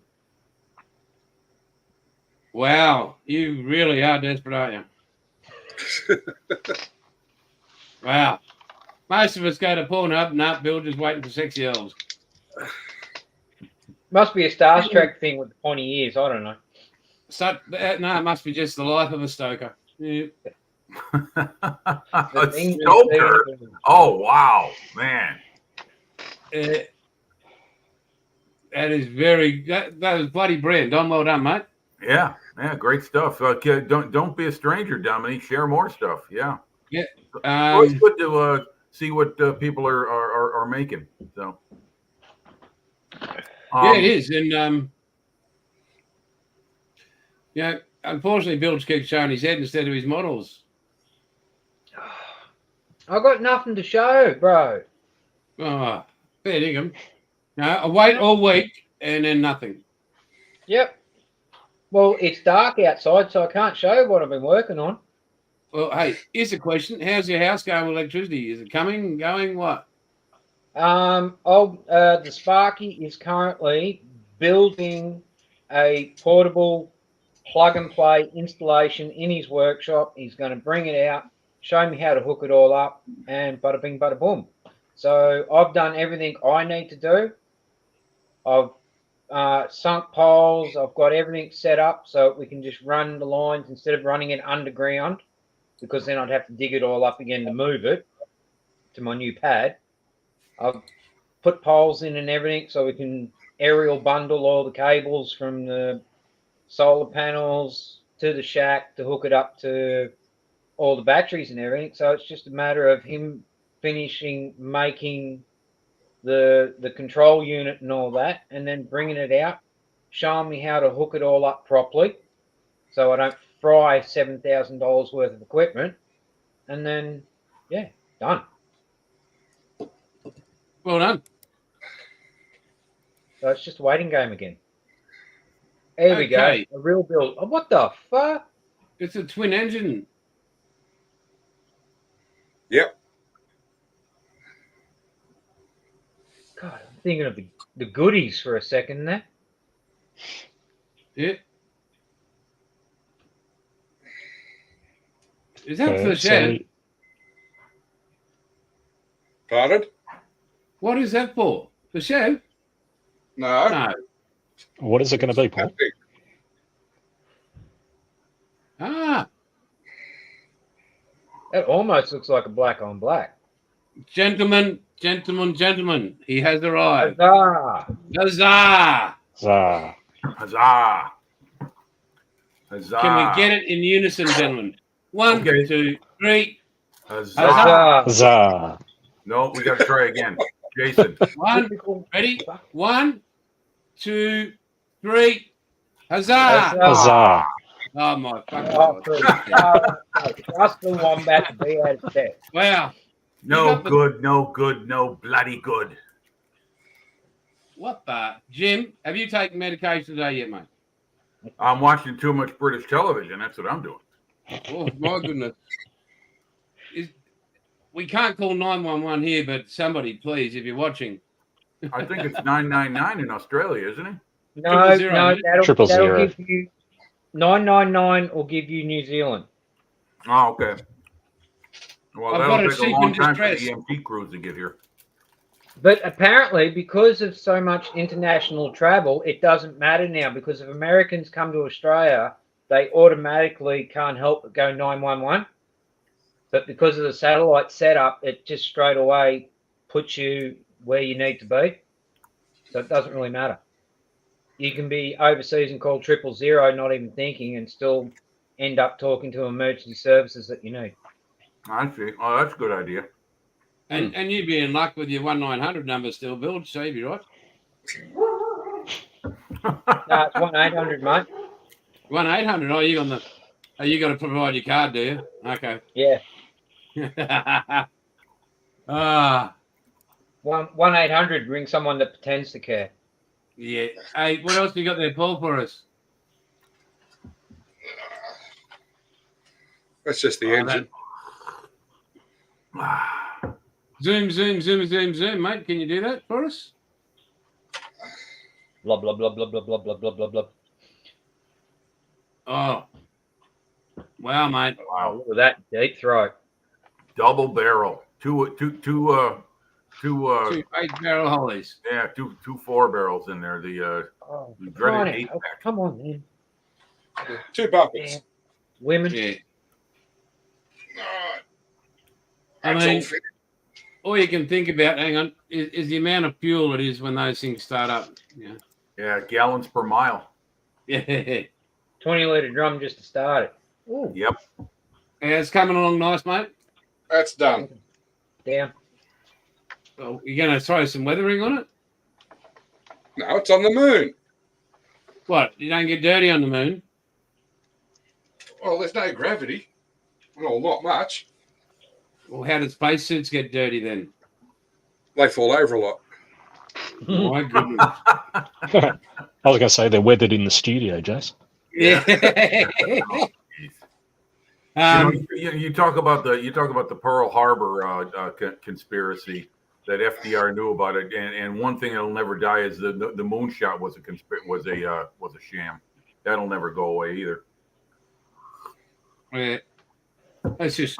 Wow, you really are desperate, aren't you? Wow. Most of us go to Pornhub, and Bill just waiting for sexy elves. Must be a Star Trek thing with the pointy ears. I don't know. So, no, it must be just the life of a stoker. Yeah. A stoker. Oh wow, man. That is that was bloody brilliant. Don, well done, mate. Yeah, great stuff. Don't be a stranger, Dominique. Share more stuff. Yeah. Yeah. Always good to see what people are making. So. Yeah, it is, and unfortunately, Bilge keeps showing his head instead of his models. I've got nothing to show, bro. Oh, fair dinkum. No, I wait all week and then nothing. Yep. Well, it's dark outside, so I can't show what I've been working on. Well, hey, here's a question. How's your house going with electricity? Is it coming, going, what? The Sparky is currently building a portable plug-and-play installation in his workshop. He's going to bring it out, show me how to hook it all up, and bada bing, bada boom. So I've done everything I need to do. I've sunk poles. I've got everything set up so we can just run the lines instead of running it underground, because then I'd have to dig it all up again to move it to my new pad. I've put poles in and everything so we can aerial bundle all the cables from the solar panels to the shack to hook it up to all the batteries and everything. So it's just a matter of him finishing making the control unit and all that, and then bringing it out, showing me how to hook it all up properly so I don't fry $7,000 worth of equipment, and then yeah, done. Well done. So it's just a waiting game again. There we go. A real build. Oh, what the fuck? It's a twin engine. Yep. thinking of the goodies for a second there. Yeah. Is that Okay, for sure? Pardon? What is that for? For show? No. No. what is it going to be, Paul? Ah, It almost looks like a black on black. gentlemen. He has arrived. Huzzah! Huzzah! Zah. Huzzah! Huzzah! Can we get it in unison, gentlemen? One, Okay. 2, 3. Huzzah! Huzzah! Zah. No, we got to try again. Jason. One. Ready? 1, 2, 3. Huzzah! Huzzah. Oh my fucking Oh, God. trust the wombat to be at its best. Wow. No got the- good, no good, no bloody good. What the? Jim, have you taken medication today yet, mate? I'm watching too much British television. That's what I'm doing. Oh, my goodness. We can't call 911 here, but somebody, please, if you're watching. I think it's 999 in Australia, isn't it? No, 000, no, Triple that'll zero. give you 999 or give you New Zealand. Oh, okay. Well, I've that'll got a take a sheep long in time for distress. the EMT crews to get here. But apparently, because of so much international travel, it doesn't matter now. Because if Americans come to Australia, they automatically can't help but go 911. But because of the satellite setup, it just straight away puts you where you need to be. So it doesn't really matter. You can be overseas and call 000, not even thinking, and still end up talking to emergency services that you need. I see. Oh, that's a good idea. And you'd be in luck with your 1-900 number still, Bilge, so you'd be right. No, it's 1-800, mate. 1-800. Oh, you got to provide your card, do you? Okay. Yeah. 1-800. 1-800, ring someone that pretends to care. Yeah. Hey, what else you got there, Paul, for us? That's just the engine. Zoom, mate. Can you do that for us? Blah, blah, blah, blah, blah, blah, blah, blah, blah, blah. Oh. Wow, mate. Wow, look at that deep throat. Double barrel. Two 8-barrel hollies. yeah, two 4 barrels in there. The Oh, dreaded 8-pack. come on, man. 2 buckets. Yeah. Women. Yeah. That's I mean- all fit. All you can think about, hang on, is the amount of fuel it is when those things start up. Yeah. Yeah, gallons per mile. Yeah. 20-litre drum just to start it. Ooh, Yep. Yeah, it's coming along nice, mate. That's done. damn. Well, you're going to throw some weathering on it? No, it's on the moon. What? You don't get dirty on the moon? Well, there's no gravity. Well, not much. Well, how do spacesuits get dirty then? They fall over a lot. My goodness. I was going to say they're weathered in the studio, Jace. Yeah. You talk about the Pearl Harbor conspiracy that FDR knew about it, and one thing that'll never die is the moonshot was a sham. That'll never go away either. Yeah. That's just,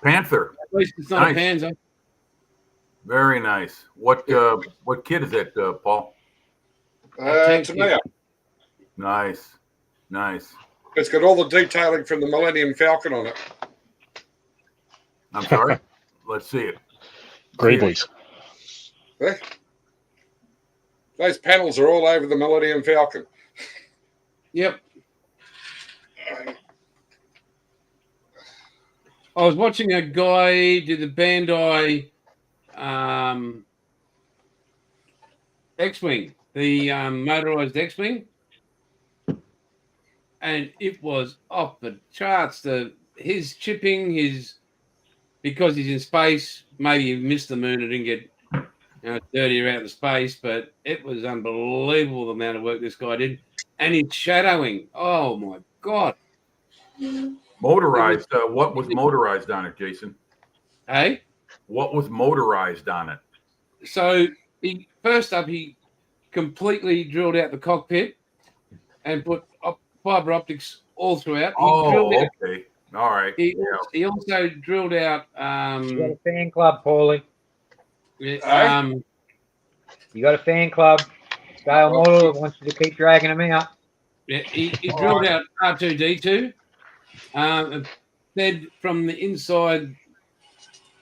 Panther, at least it's not Nice. a Panzer. very nice. What kid is that, Paul? Thank To you. me, Nice. it's got all the detailing from the Millennium Falcon on it. I'm sorry. Let's see it. Greeblies. Those panels are all over the Millennium Falcon. Yep. I was watching a guy do the Bandai X-Wing, the motorized X-Wing, and it was off the charts. His chipping, because he's in space, maybe he missed the moon and didn't get dirty around the space, but it was unbelievable the amount of work this guy did. And his shadowing, oh my God. Motorized. What was motorized on it, Jason? Hey? What was motorized on it? So he completely drilled out the cockpit and put fiber optics all throughout. Okay. All right. He also drilled out. You got a fan club, Paulie. You got a fan club. Scale model wants you to keep dragging them out. Yeah, he drilled out R2D2, fed from the inside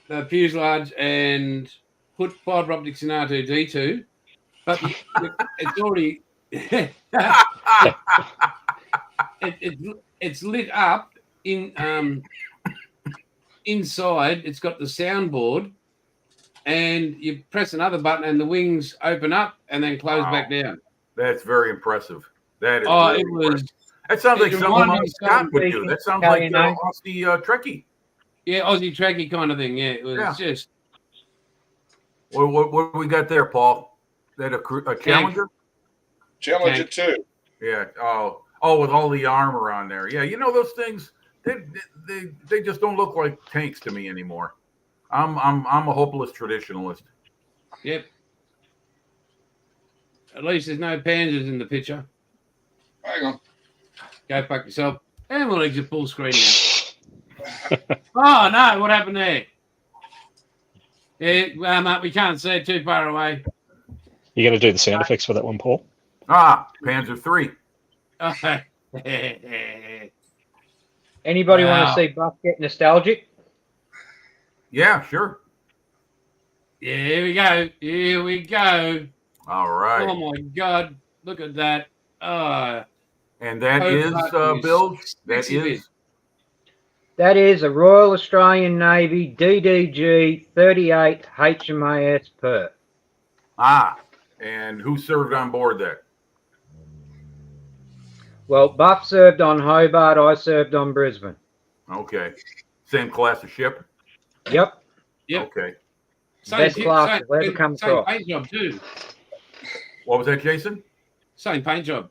the fuselage and put fiber optics in R2D2, but it's already it's lit up in inside. It's got the soundboard, and you press another button, and the wings open up and then close back down. That's very impressive. That is. Oh, it was. That sounds like something Scott would do. That sounds like Aussie Trekkie. Yeah, Aussie Trekkie kind of thing. Yeah, it was just. What do we got there, Paul? That a Challenger? Challenger 2. Yeah. Oh, with all the armor on there. Yeah, you know those things. They just don't look like tanks to me anymore. I'm a hopeless traditionalist. Yep. At least there's no panzers in the picture. Hang on. Go fuck yourself. And we'll exit full screen now. Oh no! What happened there? Yeah, mate, we can't see it too far away. You going to do the sound effects for that one, Paul? Panzer 3. Anybody want to see Buff get nostalgic? Yeah, sure. Yeah, here we go. Here we go. All right. Oh my God! Look at that. And that is Bilge. That is a Royal Australian Navy DDG 38 HMAS Perth. And who served on board that? Well, Buff served on Hobart. I served on Brisbane. Okay. Same class of ship? Yep. Okay. Best class I've ever come across. Same paint job too. What was that, Jason? Same paint job.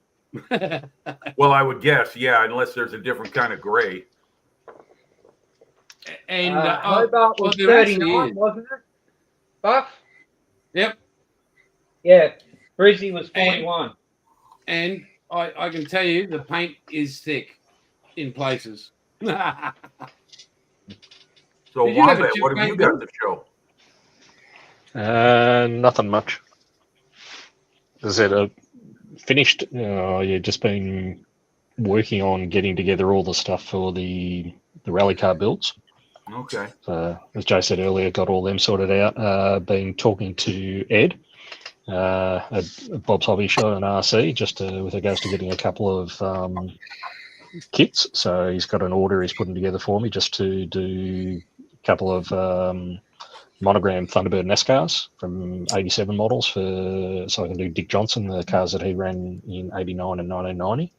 Well, I would guess, yeah, unless there's a different kind of gray. And Hobart was 39, wasn't it? Buff? Yep. Yeah. Brizzy was 41. And I can tell you the paint is thick in places. So, Wombat, what have you got to show? Nothing much. Is it a finished? Just been working on getting together all the stuff for the rally car builds. Okay. So, as Jay said earlier, got all them sorted out. Been talking to Ed at Bob's Hobby Shop and RC just with regards to getting a couple of kits. So he's got an order he's putting together for me just to do a couple of monogram Thunderbird NASCARs from 87 models so I can do Dick Johnson, the cars that he ran in 89 and 1990.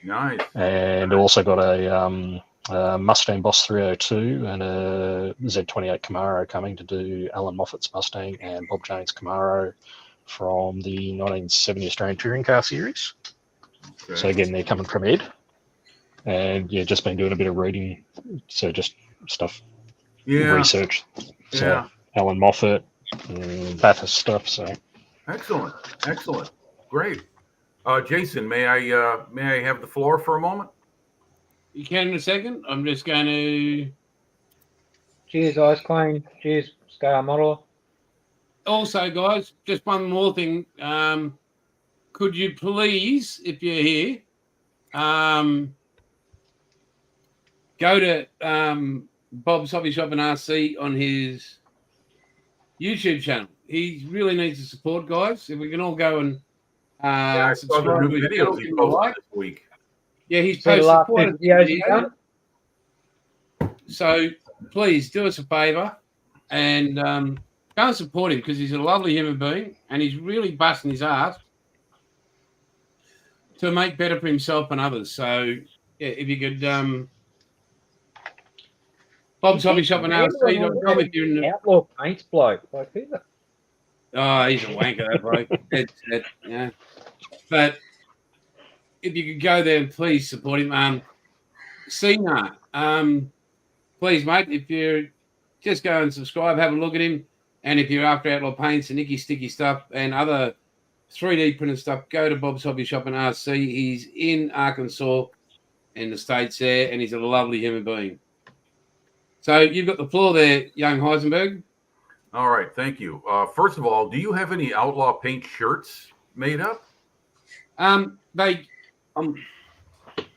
Nice. And also got a Mustang Boss 302 and a Z28 Camaro coming to do Alan Moffat's Mustang and Bob Jane's Camaro from the 1970 Australian Touring Car Series. Okay. So again, they're coming from Ed. And yeah, just been doing a bit of reading. So just stuff, research. So yeah. Alan Moffat, Bathurst stuff. So excellent. Great. Jason, may I have the floor for a moment? You can in a second. I'm just going to. Cheers, ICEQUEEN. Cheers, Scale Model. Also, guys, just one more thing. Could you please, if you're here, go to Bob's Hobby Shop and RC on his YouTube channel. He really needs the support, guys. If we can all go and I saw the new videos he posted this week. Yeah, he's posted videos. So please do us a favor and go and support him because he's a lovely human being and he's really busting his ass to make better for himself and others. So yeah, if you could Bob's Hobby Shop and RC.com if you're in the Outlaw Paints bloke. Like who the... Oh, he's a wanker, that bloke. Yeah. But if you could go there and please support him. Cena, please, mate, if you just go and subscribe, have a look at him. And if you're after outlaw paints and icky sticky stuff and other 3D printed stuff, go to Bob's Hobby Shop in RC. He's in Arkansas in the States there, and he's a lovely human being. So you've got the floor there, young Heisenberg. All right, thank you. First of all, do you have any outlaw paint shirts made up? They're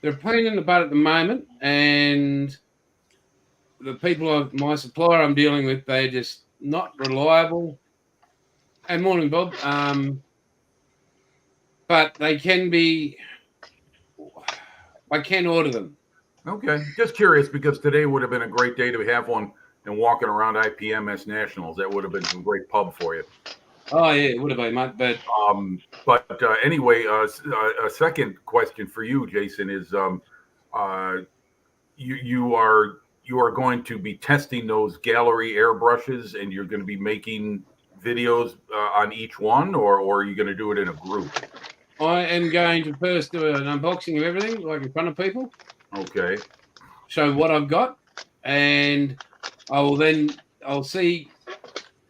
a pain in the butt at the moment, and the people my supplier I'm dealing with, they're just not reliable. And morning, Bob. But they can be. I can order them. Okay, just curious because today would have been a great day to have one and walking around IPMS Nationals. That would have been some great pub for you. Oh yeah, it would have been, mate. But anyway, a second question for you, Jason, is you are going to be testing those gallery airbrushes, and you're going to be making videos on each one, or are you going to do it in a group? I am going to first do an unboxing of everything, like in front of people. Okay. Show what I've got, and I'll see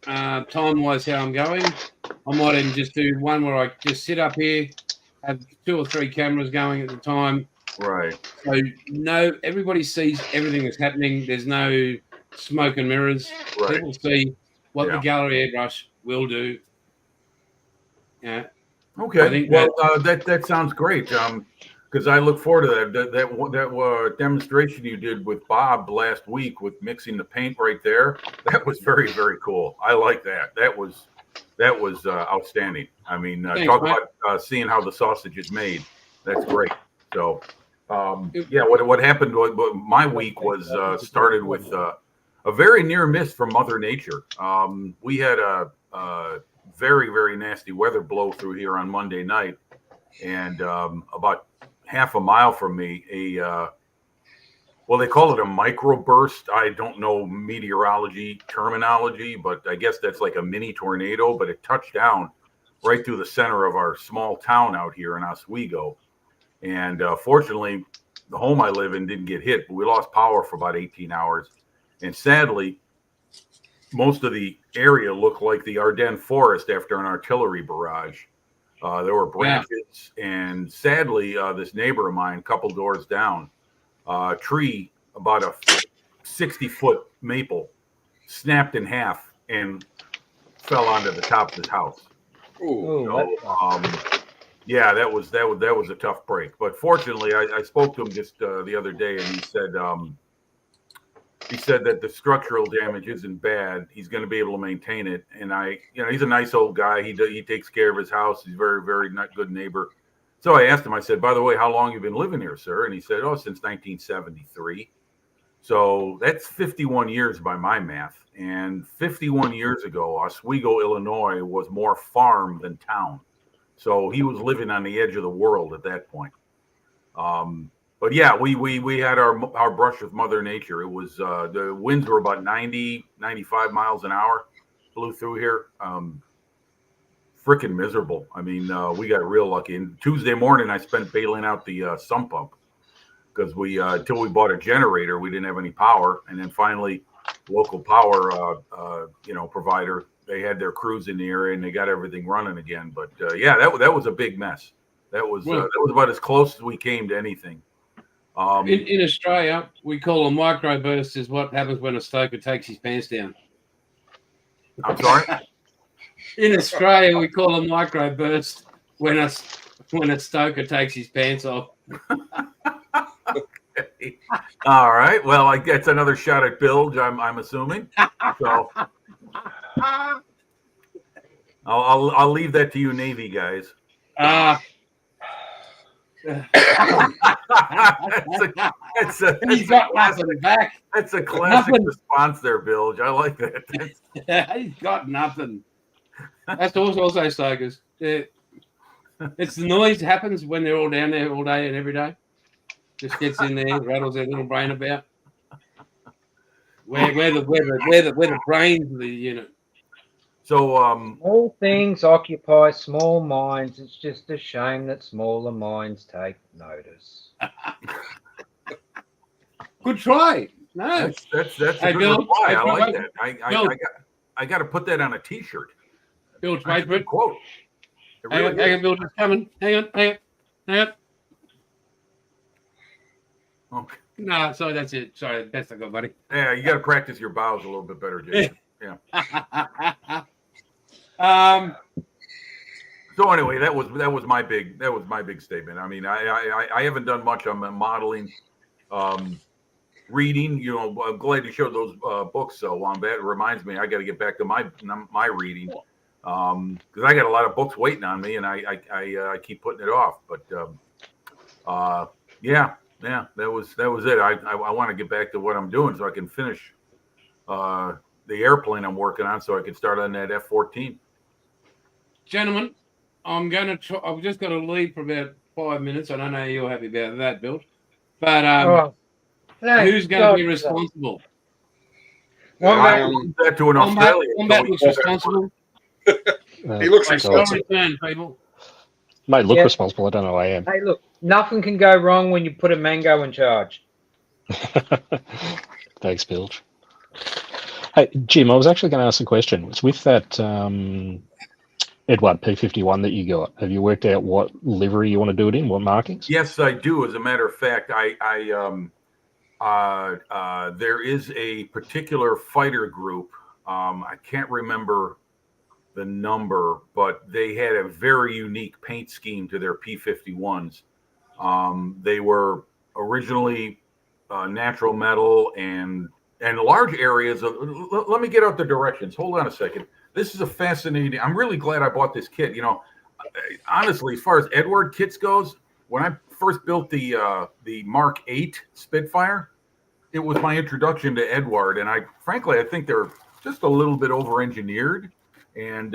time-wise how I'm going. I might even just do one where I just sit up here, have 2 or 3 cameras going at the time. Right. So everybody sees everything that's happening. There's no smoke and mirrors. Right. People see what the gallery airbrush will do. Yeah. Okay. Well, that sounds great. Because I look forward to that demonstration you did with Bob last week with mixing the paint right there. That was very, very cool. I like that. That was outstanding. I mean, Thanks, talk mate. about seeing how the sausage is made. That's great. So, what happened? My week was started with a very near miss from Mother Nature. We had a very, very nasty weather blow through here on Monday night, and about half a mile from me, they call it a microburst. I don't know meteorology terminology, but I guess that's like a mini tornado, but it touched down right through the center of our small town out here in Oswego. And fortunately, the home I live in didn't get hit, but we lost power for about 18 hours. And sadly, most of the area looked like the Ardennes forest after an artillery barrage. There were branches, and sadly, this neighbor of mine, a couple doors down, tree, about a 60-foot maple, snapped in half and fell onto the top of his house. Ooh. So, that was a tough break. But fortunately, I spoke to him just the other day, and he said that the structural damage isn't bad. He's going to be able to maintain it. And he's a nice old guy. He takes care of his house. He's a very, very good neighbor. So I asked him, I said, by the way, how long have you been living here, sir? And he said, since 1973. So that's 51 years by my math. And 51 years ago, Oswego, Illinois was more farm than town. So he was living on the edge of the world at that point. But yeah, we had our brush with Mother Nature. It was the winds were about 90, 95 miles an hour, blew through here. Freaking miserable. I mean, we got real lucky. And Tuesday morning, I spent bailing out the sump pump because until we bought a generator, we didn't have any power. And then finally, local power provider, they had their crews in the area and they got everything running again. But that was a big mess. That was about as close as we came to anything. In Australia, we call them microbursts. Is what happens when a stoker takes his pants down. I'm sorry. In Australia, we call them microbursts when a stoker takes his pants off. Okay. All right. Well, that's another shot at Bilge, I'm assuming. So I'll leave that to you, Navy guys. He's got nothing back. That's a classic response there, Bilge. I like that. He's got nothing. That's also stokers. It's the noise that happens when they're all down there all day and every day. Just gets in there, rattles their little brain about. Where the brains of the unit. So all things occupy small minds. It's just a shame that smaller minds take notice. Good try. No, that's a good reply. I like that. I got to put that on a T-shirt. Bilge, That's a wait for good it. quote. It Hang really on, is. Bilge, it's coming. Hang on. Okay. No, sorry, that's it. Sorry, best I got, buddy. Yeah, you got to practice your bows a little bit better, Jason. Yeah. So anyway, that was my big statement. I mean, I haven't done much on modeling, reading. You know, I'm glad you showed those books. So that reminds me, I got to get back to my reading because I got a lot of books waiting on me, and I keep putting it off. But yeah, that was it. I want to get back to what I'm doing so I can finish the airplane I'm working on, so I can start on that F-14. Gentlemen, I'm going to try. I've just got to leave for about 5 minutes. I don't know you're happy about that, Bill. But who's going to be responsible? That to an Australian. Wombat looks responsible. He looks responsible. Return, people. May look responsible. I don't know who I am. Hey, look, nothing can go wrong when you put a mango in charge. Thanks, Bilge. Hey, Jim, I was actually going to ask a question. It's with that Edward P51 that you got. Have you worked out what livery you want to do it in? What markings? Yes, I do. As a matter of fact, there is a particular fighter group. I can't remember the number, but they had a very unique paint scheme to their P51s. They were originally natural metal and large areas of. Let me get out the directions. Hold on a second. This is a fascinating. I'm really glad I bought this kit. You know, honestly, as far as Edward kits goes, when I first built the Mark 8 Spitfire, it was my introduction to Edward, and frankly I think they're just a little bit over-engineered, and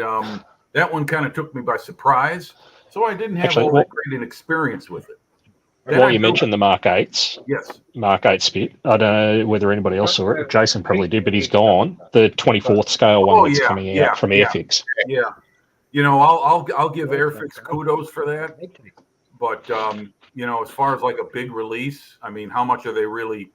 that one kind of took me by surprise. So I didn't have all that great an experience with it. Well, you mentioned the Mark 8s. Yes. Mark 8 Spit. I don't know whether anybody else saw it. Jason probably did, but he's gone. The 24th scale one that's coming out from Airfix. Yeah. You know, I'll give Airfix kudos for that. But you know, as far as like a big release, I mean, how much are they really,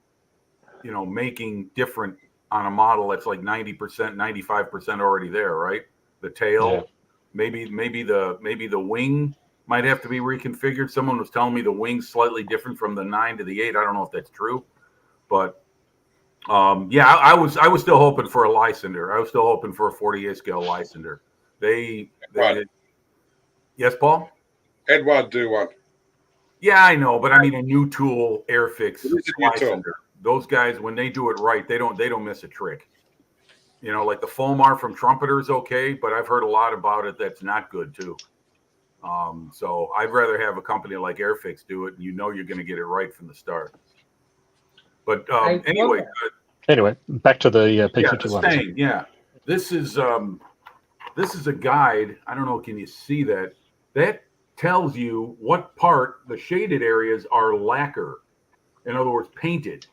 you know, making different on a model that's like 90%, 95% already there, right? The tail, maybe the wing might have to be reconfigured. Someone was telling me the wing's slightly different from the 9 to the 8. I don't know if that's true, but yeah, I was still hoping for a Lysander. I was still hoping for a 48 scale Lysander. They did. Yes, Paul? Edward do one. Yeah, I know, but I mean a new tool, Airfix, Lysander. Those guys, when they do it right, they don't miss a trick. You know, like the Fomar from Trumpeter is okay, but I've heard a lot about it that's not good too. So I'd rather have a company like Airfix do it, and you know you're going to get it right from the start. But anyway, back to the P51. Yeah, this is a guide. I don't know. Can you see that? That tells you what part the shaded areas are lacquer, in other words, painted,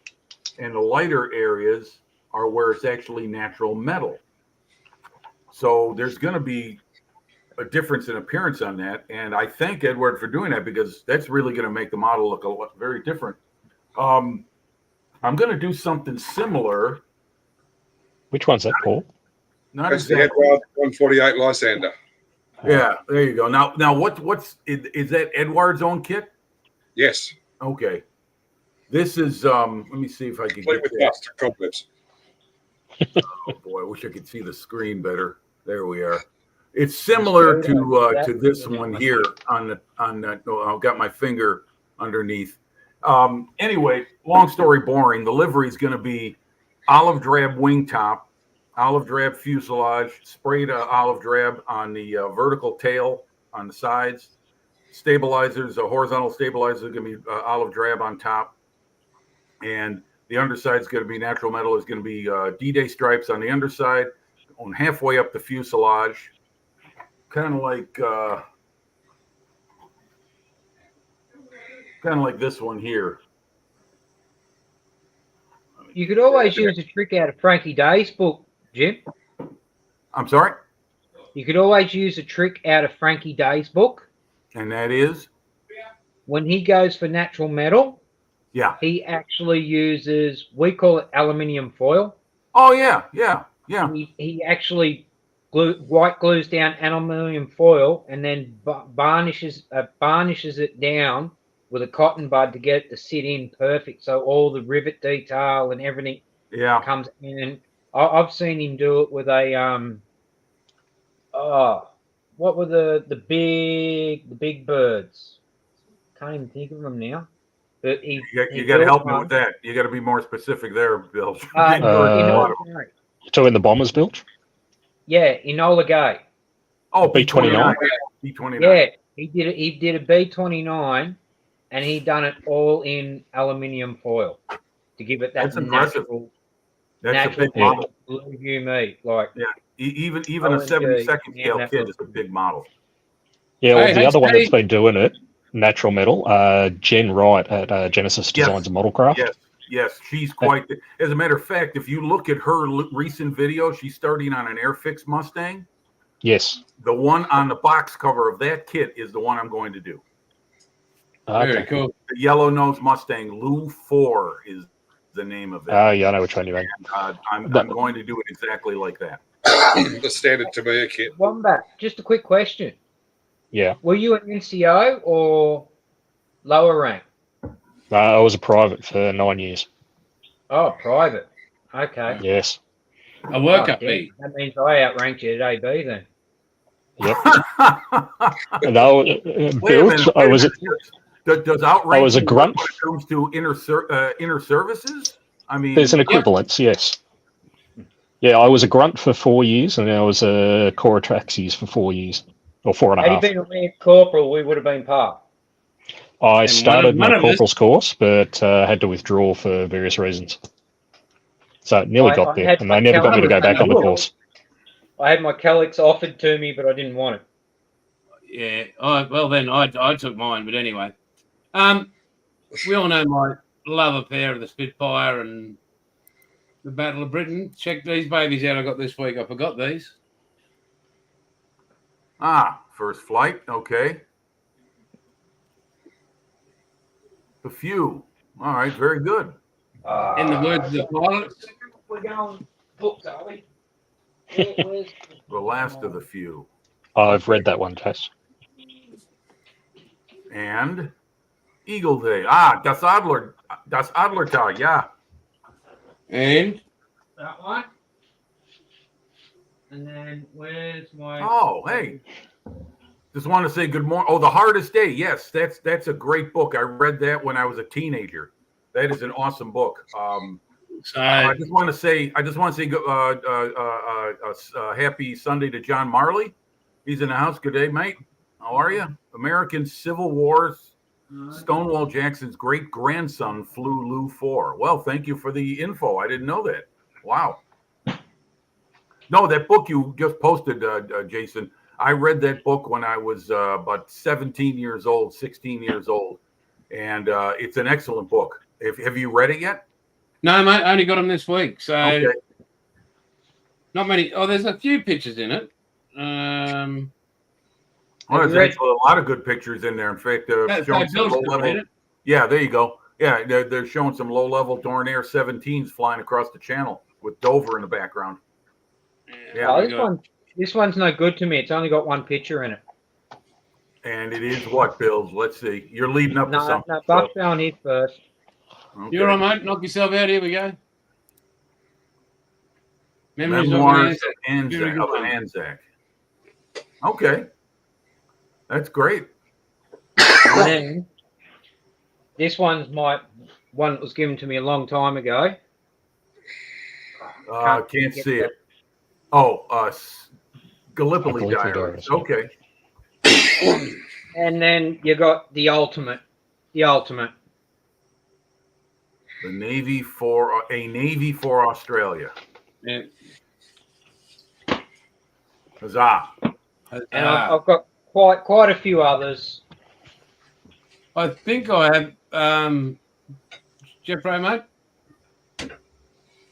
and the lighter areas are where it's actually natural metal. So there's going to be a difference in appearance on that, and I thank Edward for doing that because that's really going to make the model look very different. I'm going to do something similar. Which one's that, Paul? Not That's exactly. the Edward 148 Lysander. Yeah, there you go. Now what's is that Edward's own kit? Yes. Okay. This is let me see if I can Play get with that. dust cobwebs. Oh boy, I wish I could see the screen better. There we are. It's similar to this one here on that. I've got my finger underneath. Anyway, long story boring. The livery is going to be olive drab wing top, olive drab fuselage, sprayed olive drab on the vertical tail on the sides. Stabilizers, horizontal stabilizers are going to be olive drab on top, and the underside is going to be natural metal. Is going to be D-Day stripes on the underside, on halfway up the fuselage. Kind of like this one here. You could always use a trick out of Frankie Day's book, Jim. I'm sorry? You could always use a trick out of Frankie Day's book. And that is? When he goes for natural metal, yeah, he actually uses, we call it aluminium foil. Oh, yeah, yeah. Yeah. he actually white glues down aluminium foil and then varnishes it down with a cotton bud to get it to sit in perfect, so all the rivet detail and everything comes in. And I've seen him do it with a what were the big birds? Can't even think of them now. But you got to help me with that. You got to be more specific there, Bill. So in the bombers, Bilge? Yeah, Enola Gay. Oh, B-29. B-29. Yeah, he did a B-29, and he done it all in aluminium foil to give it that natural. That's a big model. Believe you me, like even a 72nd scale kit is a big model. Yeah, well, the other one that's been doing it, Natural Metal, Jen Wright at Genesis Designs and Modelcraft. Yes, she's quite. As a matter of fact, if you look at her recent video, she's starting on an Airfix Mustang. Yes. The one on the box cover of that kit is the one I'm going to do. Very cool. The yellow nose Mustang, Lou 4 is the name of it. Oh, yeah, I know which one you mean. I'm going to do it exactly like that. The standard Tamiya kit. Wombat, just a quick question. Yeah. Were you an NCO or lower rank? I was a private for 9 years. Oh, private. Okay. Yes. A workup B. That means I outranked you at AB then. Yep. No, Bilge, I was I was a grunt when it comes to inner services. I mean, there's an equivalence, yes. Yeah, I was a grunt for 4 years, and I was a Corps Taxis for 4 years, or 4.5. Had you been a Lance Corporal, we would have been par. I started my corporal's course, but had to withdraw for various reasons. So nearly got there, and they never got me to go back on the course. I had my Calix offered to me, but I didn't want it. Yeah. Well, then I took mine, but anyway. We all know my love affair of the Spitfire and the Battle of Britain. Check these babies out I got this week. I forgot these. First flight. Okay. The few. All right. Very good. In the words of the pilots. We're going books, are we? The last of the few. I've read that one, Tess. And Eagle Day. Das Adlertag, yeah. And that one. And then where's my? Oh, hey. Just want to say good morning. Oh, The Hardest Day. Yes, that's a great book. I read that when I was a teenager. That is an awesome book. I just want to say happy Sunday to John Marley. He's in the house. Good day, mate. How are you? American Civil War's Stonewall Jackson's great grandson flew Lou 4. Well, thank you for the info. I didn't know that. Wow. No, that book you just posted, Jason. I read that book when I was about 16 years old, and it's an excellent book. Have you read it yet? No, mate, I only got them this week, so okay. Not many. Oh, there's a few pictures in it. There's a lot of good pictures in there. In fact, showing some low level. Yeah, there you go. Yeah, they're showing some low level Dornier 17s flying across the channel with Dover in the background. Yeah, this one's no good to me. It's only got one picture in it. And it is what, Bilge? Let's see. You're leading up to something. No, Buck's down here first. Okay. You're all right, mate. Knock yourself out. Here we go. Memoirs of Anzac. Okay. That's great. And then this one's one that was given to me a long time ago. Can't see it. Oh, Gallipoli Diaries. Okay. And then you got the ultimate. The Navy for Australia. Yeah. Huzzah. And I've got quite a few others. I think I have Jeffrey, mate.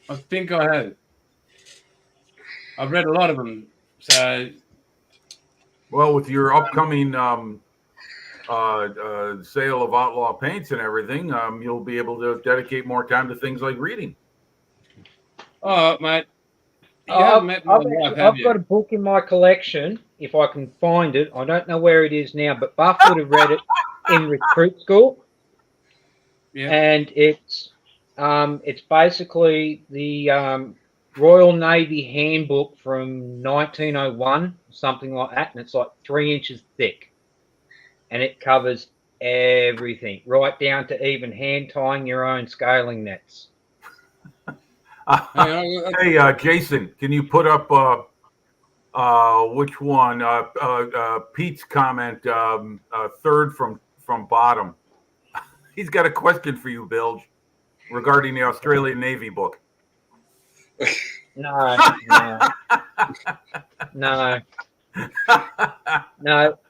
I think I have. I've read a lot of them. So, well, with your upcoming sale of Outlaw paints and everything, you'll be able to dedicate more time to things like reading. all right, mate. You haven't met my wife, have I've you? got a book in my collection, if I can find it. I don't know where it is now, but Buff would have read it in recruit school. Yeah. And it's basically the Royal Navy handbook from 1901, something like that, and it's like 3 inches thick, and it covers everything, right down to even hand tying your own scaling nets. Hey, Jason, can you put up which one? Pete's comment, third from bottom. He's got a question for you, Bilge, regarding the Australian Navy book. No.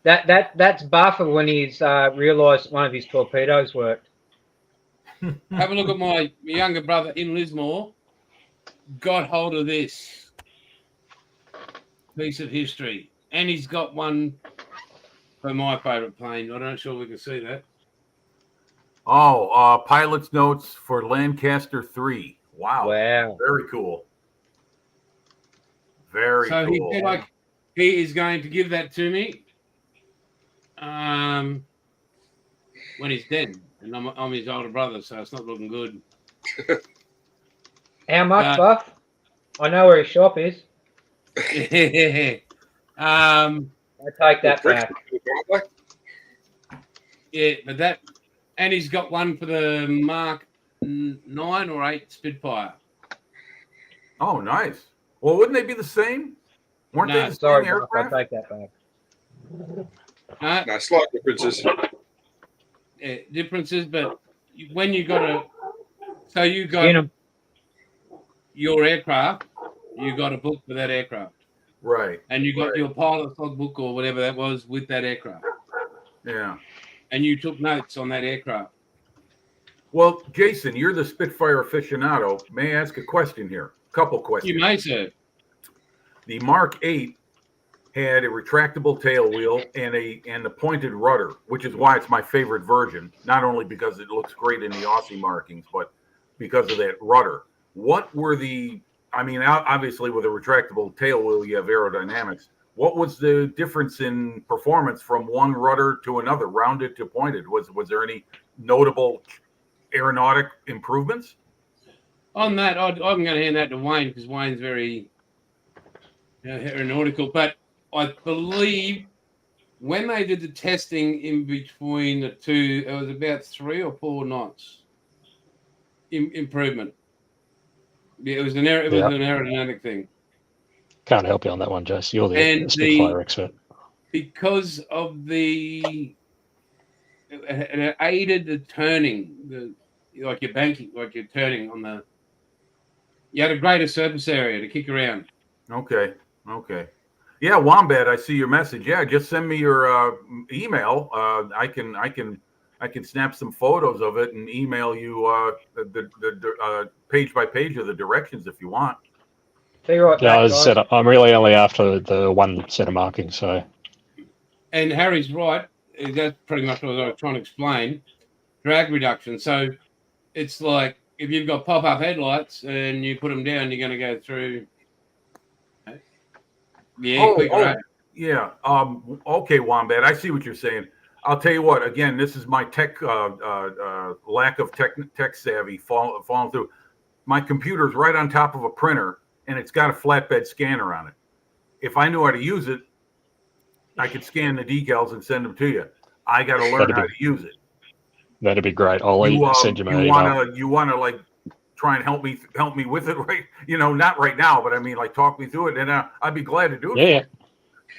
That's Buffer when he's realised one of his torpedoes worked. Have a look at my younger brother in Lismore. Got hold of this piece of history, and he's got one for my favourite plane. I'm not sure we can see that. Oh, pilot's notes for Lancaster 3. Wow. Very cool. Very so cool. he said, like, he is going to give that to me when he's dead. And I'm his older brother, so it's not looking good. How much, Buff? I know where his shop is. I take that back. Yeah, but that, and he's got one for the Mark 9 or 8 Spitfire. Oh, nice. Well, wouldn't they be the same? Weren't they the same aircraft? I take that back. No, slight differences. Yeah, differences, but when you got you got your aircraft, you got a book for that aircraft. Right. And you got your pilot's logbook or whatever that was with that aircraft. Yeah. And you took notes on that aircraft. Well, Jason, you're the Spitfire aficionado. May I ask a question here? A couple questions. You may, sir. The Mark 8 had a retractable tail wheel and the pointed rudder, which is why it's my favorite version. Not only because it looks great in the Aussie markings, but because of that rudder. What were obviously with a retractable tail wheel, you have aerodynamics. What was the difference in performance from one rudder to another, rounded to pointed? Was there any notable aeronautic improvements? On that, I'm going to hand that to Wayne because Wayne's very aeronautical. But I believe when they did the testing in between the two, it was about 3 or 4 knots improvement. Yeah, it was an aerodynamic thing. Can't help you on that one, Jace. You're the Spitfire expert. Because of it aided the turning, like your banking, like you're turning on the. You had a greater surface area to kick around. Okay. Yeah, Wombat, I see your message. Yeah, just send me your email. I can snap some photos of it and email you the page by page of the directions if you want. Yeah, as I said, I'm really only after the one set of markings. So. And Harry's right. That's pretty much what I was trying to explain. Drag reduction. So it's like if you've got pop-up headlights and you put them down, you're going to go through. Yeah. Okay, Wombat. I see what you're saying. I'll tell you what. Again, this is my tech lack of tech savvy falling through. My computer's right on top of a printer, and it's got a flatbed scanner on it. If I knew how to use it, I could scan the decals and send them to you. I got to learn how to use it. That'd be great. I'll send you my email. You want to like try and help me with it, right? Not right now, but I mean, like talk me through it, and I'd be glad to do it.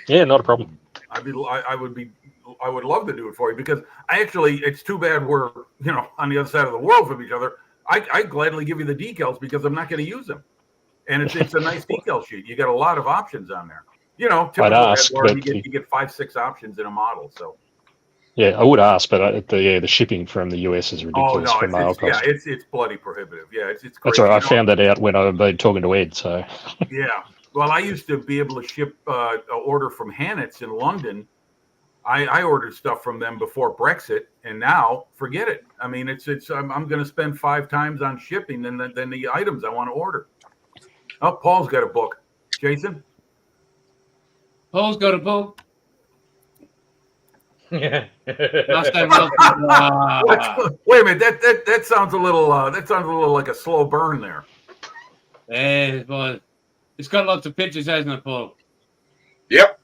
Yeah, not a problem. I would love to do it for you because it's too bad we're on the other side of the world from each other. I gladly give you the decals because I'm not going to use them, and it's a nice decal sheet. You got a lot of options on there. Typical you get 5-6 options in a model. So yeah, I would ask, but the shipping from the US is ridiculous for mail cost. Yeah, it's bloody prohibitive. Yeah, it's crazy. That's right. I found that out when I've been talking to Ed. So yeah. Well, I used to be able to ship an order from Hannets in London. I ordered stuff from them before Brexit, and now forget it. I mean, I'm going to spend 5 times on shipping than the items I want to order. Oh, Paul's got a book. Jason? Paul's got a book. Yeah. Last time Wilson. Ah. Wait a minute. That sounds a little like a slow burn there. Yeah, well, it's got lots of pictures, hasn't it, Paul? Yep.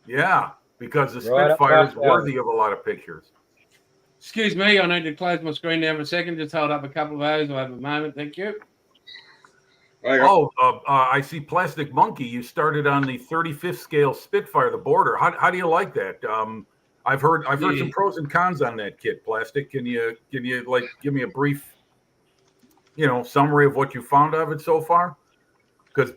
Yeah, because the Right up Spitfire is my alley. worthy of a lot of pictures. Excuse me, I need to close my screen down for a second. Just hold up a couple of those. I'll have a moment. Thank you. Hang on. Oh, I see Plastic Monkey. You started on the 35th scale Spitfire, the border. How do you like that? I've heard some pros and cons on that kit. Plastic, can you like give me a brief, summary of what you found of it so far? Because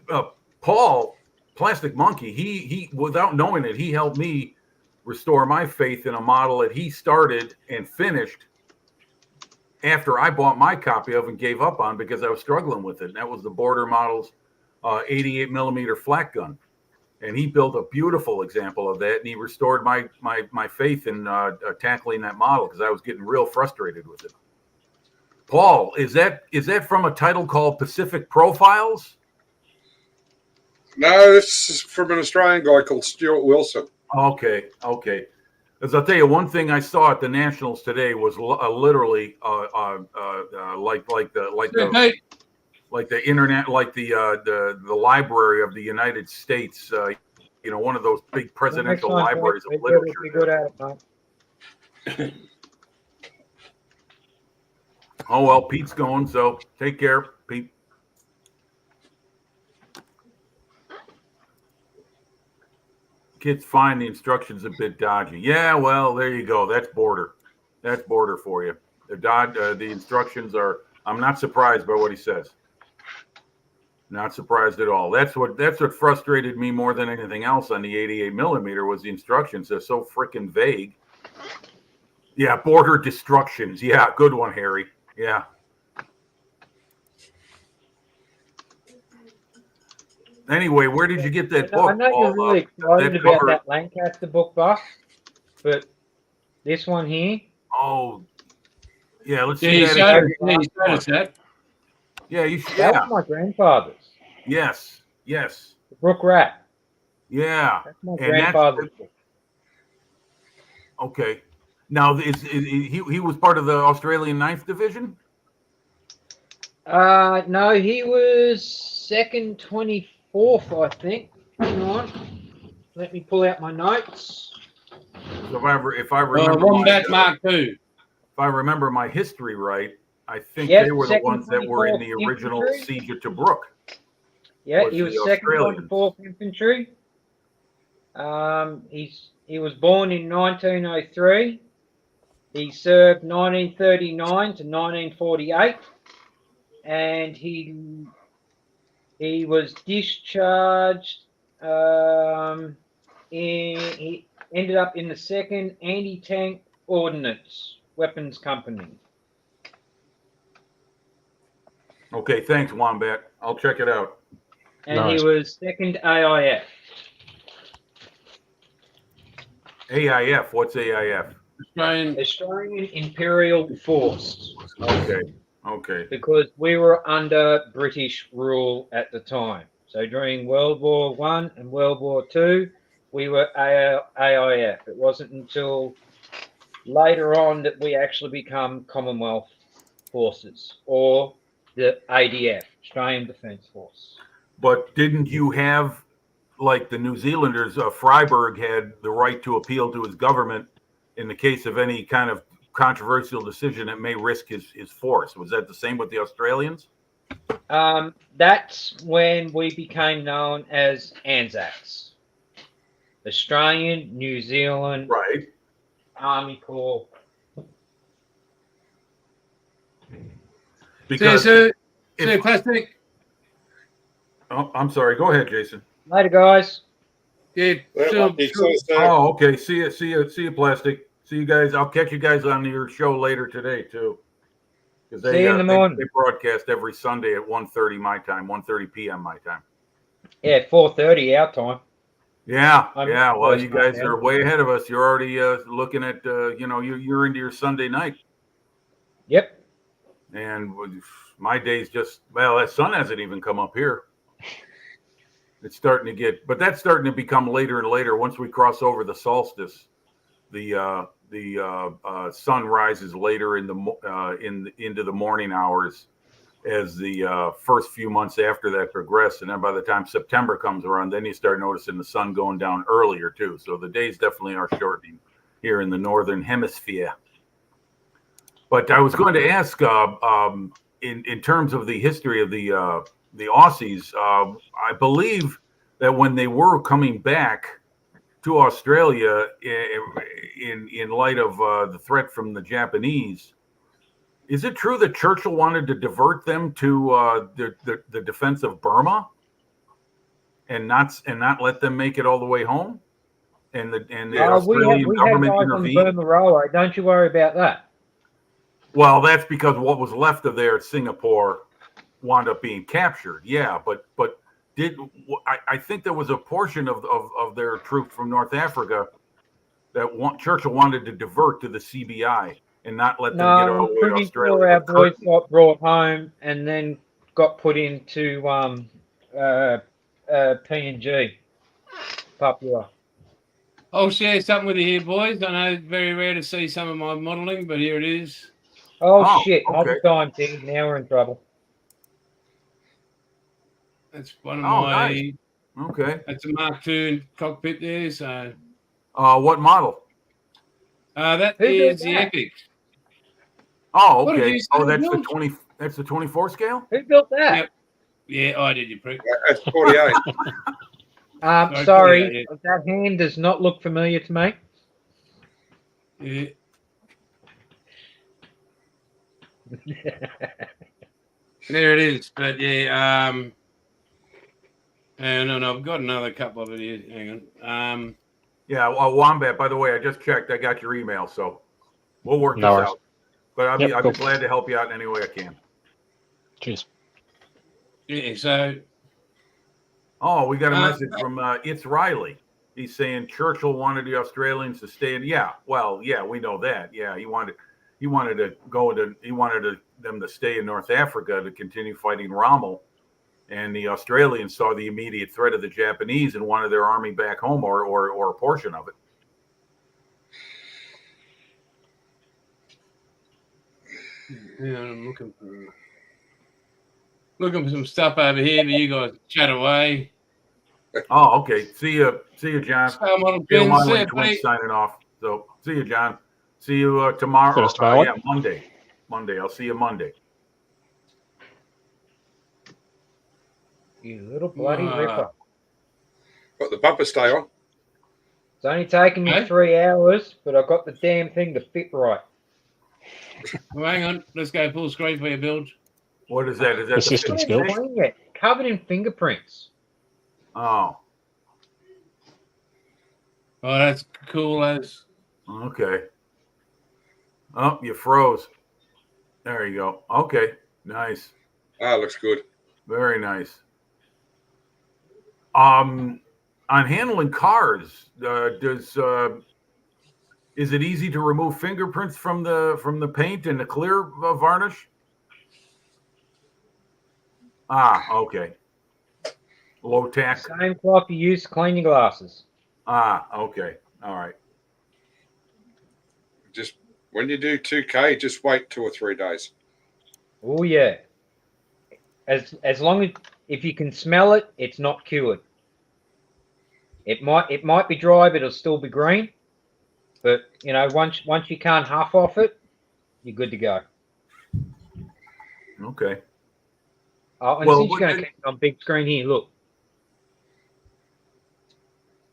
Paul, Plastic Monkey, he without knowing it, he helped me restore my faith in a model that he started and finished after I bought my copy of and gave up on because I was struggling with it. And that was the Border Models 88 millimeter flat gun. And he built a beautiful example of that. And he restored my faith in tackling that model because I was getting real frustrated with it. Paul, is that from a title called Pacific Profiles? No, this is from an Australian guy called Stuart Wilson. Okay. As I'll tell you, one thing I saw at the Nationals today was literally like the internet, like the library of the United States. One of those big presidential libraries of literature. Be good at it, mate. Oh well, Pete's going, so take care, Pete. Kids find the instructions a bit dodgy. Yeah, well, there you go. That's border. That's border for you. The instructions are. I'm not surprised by what he says. Not surprised at all. That's what frustrated me more than anything else on the 88 millimeter was the instructions. They're so freaking vague. Yeah, border destructions. Yeah, good one, Harry. Yeah. Anyway, where did you get that book? I know you're really excited about cover? that Lancaster book, Buff, but this one here. Oh, yeah. Let's Yeah, see you that. showed again. us that. Yeah, you should. That Yeah. was my grandfather's. Yes. The Brook Rat. Yeah. That's my And grandfather's book. Okay. Now, he was part of the Australian 9th Division? No, he was second 24th, I think. Hang on. Let me pull out my notes. So if I remember Wombat Mark II. if I remember my history right, I think Yep, they were the second ones that were in the 24th original Infantry. siege of Tobruk. Yeah, Was he was the second Australians. 24th Infantry. He was born in 1903. He served 1939 to 1948, and he was discharged. He ended up in the 2nd Anti-Tank Ordnance Weapons Company. Okay, thanks, Wombat. I'll check it out. And Nice. he was 2nd AIF. AIF, what's AIF? Australian Imperial Force. Okay. Because we were under British rule at the time. So during World War I and World War II, we were AIF. It wasn't until later on that we actually become Commonwealth Forces, or the ADF, Australian Defence Force. But didn't you have, like the New Zealanders, Freiburg had the right to appeal to his government in the case of any kind of controversial decision that may risk his force? Was that the same with the Australians? That's when we became known as ANZACs. Australian, New Zealand, Right. Army Corps. Because So Plastic. oh, I'm sorry. Go ahead, Jason. Later, guys. Yeah, so, Oh, okay. See you, Plastic. See you guys. I'll catch you guys on your show later today too. Because See you in the morning. They broadcast every Sunday at 1:30 my time, 1:30 p.m. my time. Yeah, 4:30 our time. Yeah, I'm yeah. Well, close you guys now. are way ahead of us. You're already looking at, you're into your Sunday night. Yep. And my day's just, well, that sun hasn't even come up here. It's starting to get, but that's starting to become later and later. Once we cross over the solstice, the sun rises later in the into the morning hours as the first few months after that progress, and then by the time September comes around, then you start noticing the sun going down earlier too. So the days definitely are shortening here in the northern hemisphere. But I was going to ask, in terms of the history of the Aussies, I believe that when they were coming back to Australia in light of the threat from the Japanese, is it true that Churchill wanted to divert them to the defense of Burma and not let them make it all the way home? And the Australian government intervened. On the Burma Railway. Don't you worry about that. Well, that's because what was left of there at Singapore wound up being captured. Yeah, but I think there was a portion of their troops from North Africa that Churchill wanted to divert to the CBI and not let them get all the way to Australia. Sure our boys got brought home and then got put into PNG, Papua. I'll share something with you here, boys. I know it's very rare to see some of my modelling, but here it is. Oh shit! Okay. Hold time, Pig. Now we're in trouble. That's one of my. Nice. Okay. That's a Mark II cockpit there. So. What model? That is the Epic. Oh, okay. Oh, that's the 20. That's the 24 scale. Who built that? Yep. Yeah, I did. You prick. That's 48. Sorry, that hand does not look familiar to me. Yeah. There it is. But yeah, and I've got another couple of it here. Hang on. Yeah, Wombat, by the way, I just checked. I got your email, so we'll work this out. But I'll be glad to help you out in any way I can. Cheers. Yeah, so. Oh, we got a message from It's Riley. He's saying Churchill wanted the Australians to stay in. Yeah, well, yeah, we know that. Yeah, he wanted them to stay in North Africa to continue fighting Rommel, and the Australians saw the immediate threat of the Japanese and wanted their army back home or a portion of it. Yeah, I'm looking for some stuff over here, but you guys chat away. Oh, okay. See you, John. Twins signing off. So see you, John. See you tomorrow. Yeah, Monday. I'll see you Monday. You little bloody ripper. Got the bumper stay on. It's only taken me 3 hours, but I've got the damn thing to fit right. Well, hang on. Let's go full screen for your build. What is that? Is that system skills? Covered in fingerprints. Oh. Oh, that's cool as. Okay. Oh, you froze. There you go. Okay. Nice. Ah, looks good. Very nice. On handling cars, is it easy to remove fingerprints from the paint and the clear varnish? Ah, okay. Low tack. Same cloth you use to clean your glasses. Ah, okay. All right. Just when you do 2K, just wait 2 or 3 days. Oh yeah. As long as if you can smell it, it's not cured. It might be dry, but it'll still be green. But you know, once you can't huff off it, you're good to go. Okay. Oh, and since you're going to keep it on big screen here, look.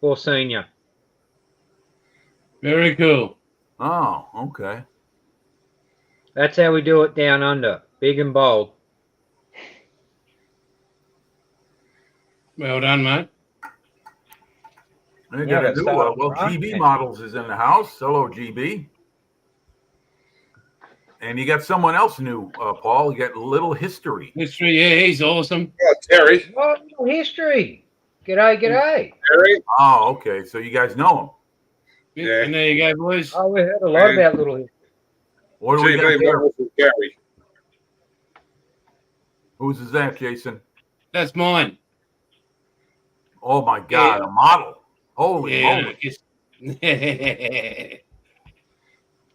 For senior. Very cool. Oh, okay. That's how we do it down under. Big and bold. Well done, mate. They got to do well. GB Models is in the house. Hello, GB. And you got someone else new, Paul. You got Little History. History, yeah, he's awesome. Oh, Terry. Oh, Little History. G'day. Terry. Oh, okay. So you guys know him. Yeah. And there you go, boys. Oh, we heard a lot about Little History. What do we got there? Gary. Whose is that, Jason? That's mine. Oh my God, Yeah. a model. Holy Yeah, moly.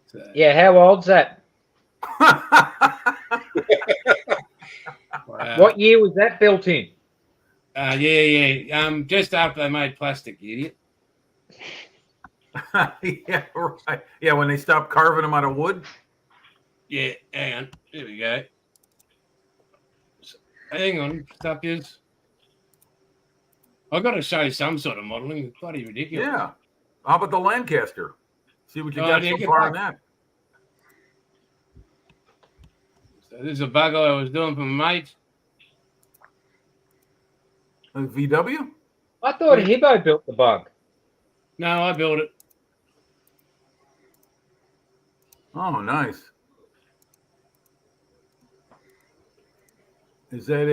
So, Yeah, how old's that? wow. What year was that built in? Yeah. Just after they made plastic, you idiot. Yeah, right. Yeah, when they stopped carving them out of wood. Yeah, hang on. Here we go. Hang on, stuff is. I've got to show you some sort of modelling. It's bloody ridiculous. Yeah. How about the Lancaster? See what you Oh, got yeah, so get far back. on that. So this is a bug I was doing for my mate. The VW? I thought Yeah. Hibbo built the bug. No, I built it. Oh, nice. Is that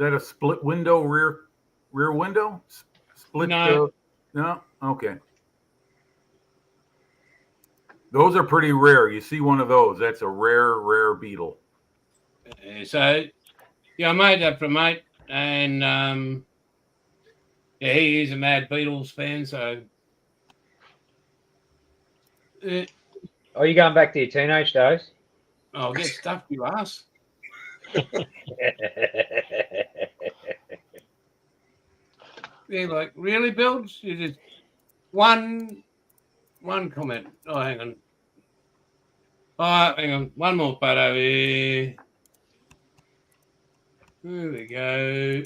a split window rear window? Split? No. No. Okay. Those are pretty rare. You see one of those, that's a rare beetle. So, yeah, I made that for a mate, and yeah, he is a mad Beatles fan, so. Are you going back to your teenage days? I'll get stuff you ass. Yeah, like, really, Bilge? You just one comment. Oh, hang on. Oh, hang on. One more photo here. There we go.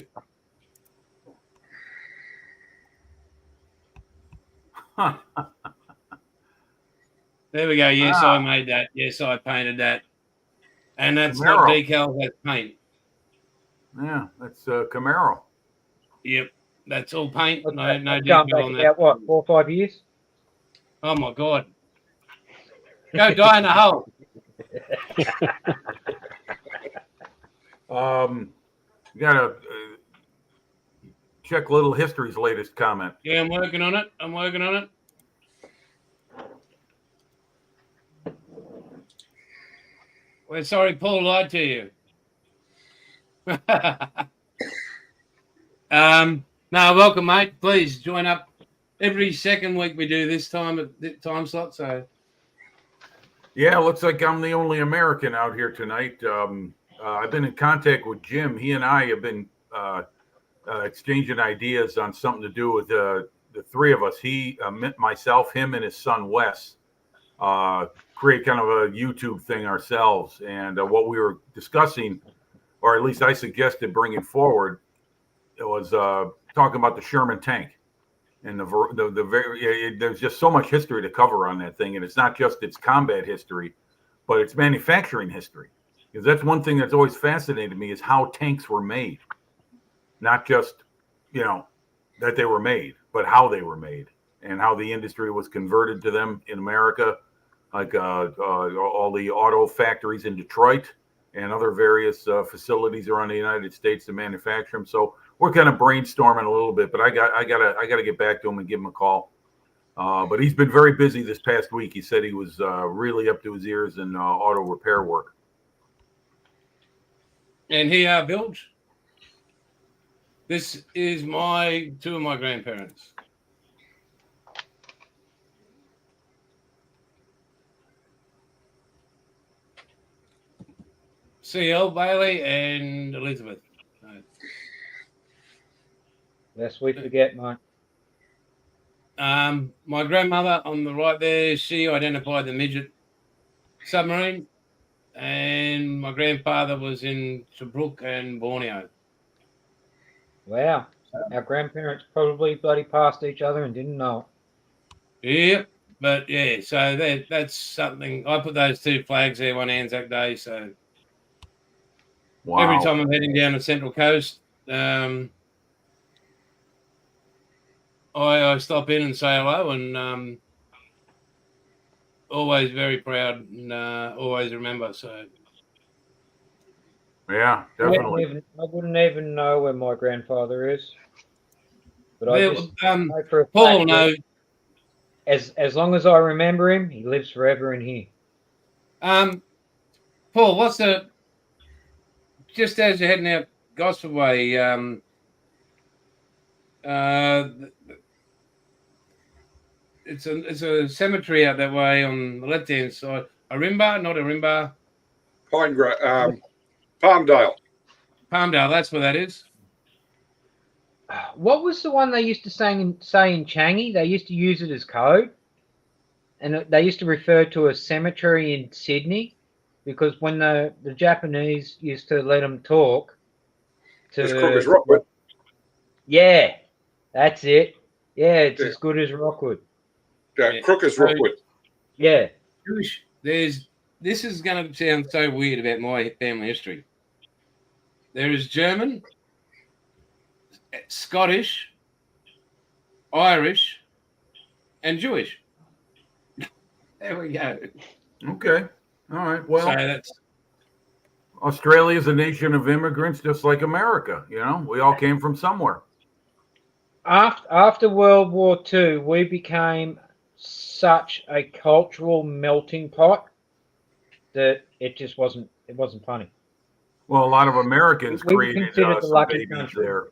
There we go. Yes, I made that. Yes, I painted that. And that's not Camaro. decal, that's paint. Yeah, that's Camaro. Yep, that's all paint. What's No that? That's decal going on back that. about what, 4 or 5 years? Oh my God. Go die in a hole. You gotta check Little History's latest comment. Yeah, I'm working on it. Well, sorry, Paul lied to you. No, welcome, mate. Please join up. Every second week we do this time at the time slot. So Yeah, looks like I'm the only American out here tonight. I've been in contact with Jim. He and I have been exchanging ideas on something to do with the three of us. He, myself, him, and his son Wes create kind of a YouTube thing ourselves. And what we were discussing, or at least I suggested bringing forward, it was talking about the Sherman tank. And there's just so much history to cover on that thing. And it's not just its combat history, but its manufacturing history. Because that's one thing that's always fascinated me is how tanks were made. Not just, that they were made, but how they were made and how the industry was converted to them in America, like all the auto factories in Detroit and other various facilities around the United States to manufacture them. So we're kind of brainstorming a little bit, but I gotta get back to him and give him a call. But he's been very busy this past week. He said he was really up to his ears in auto repair work. and here, Bilge. This is two of my grandparents. C.L. Bailey and Elizabeth. Lest we forget, mate. My grandmother on the right there, she identified the midget submarine, and my grandfather was in Tobruk and Borneo. Wow. Our grandparents probably bloody passed each other and didn't know it. Yeah, but yeah, so that's something. I put those two flags there one Anzac Day, so Wow. every time I'm heading down the Central Coast, I stop in and say hello, and always very proud and always remember. So Yeah, definitely. I wouldn't even know where my grandfather is. But I well, just know for a Paul, fact no. that as long as I remember him, he lives forever in here. Paul, what's just as you're heading out Gosford Way, It's a cemetery out that way on the left hand side. Arimba, not Arimba. Palmdale. Palmdale, that's where that is. What was the one they used to say in Changi? They used to use it as code, and they used to refer to a cemetery in Sydney, because when the Japanese used to let them talk As crook as Rockwood. Yeah, that's it. Yeah, it's as good as Rockwood. Yeah, crook as Rockwood. Yeah. This is going to sound so weird about my family history. There is German, Scottish, Irish, and Jewish. There we go. Okay. All right. Well, So that's Australia is a nation of immigrants, just like America. You know, we all came from somewhere. After World War II, we became such a cultural melting pot that it just wasn't funny. Well, a lot of Americans We created considered the some lucky babies country. there.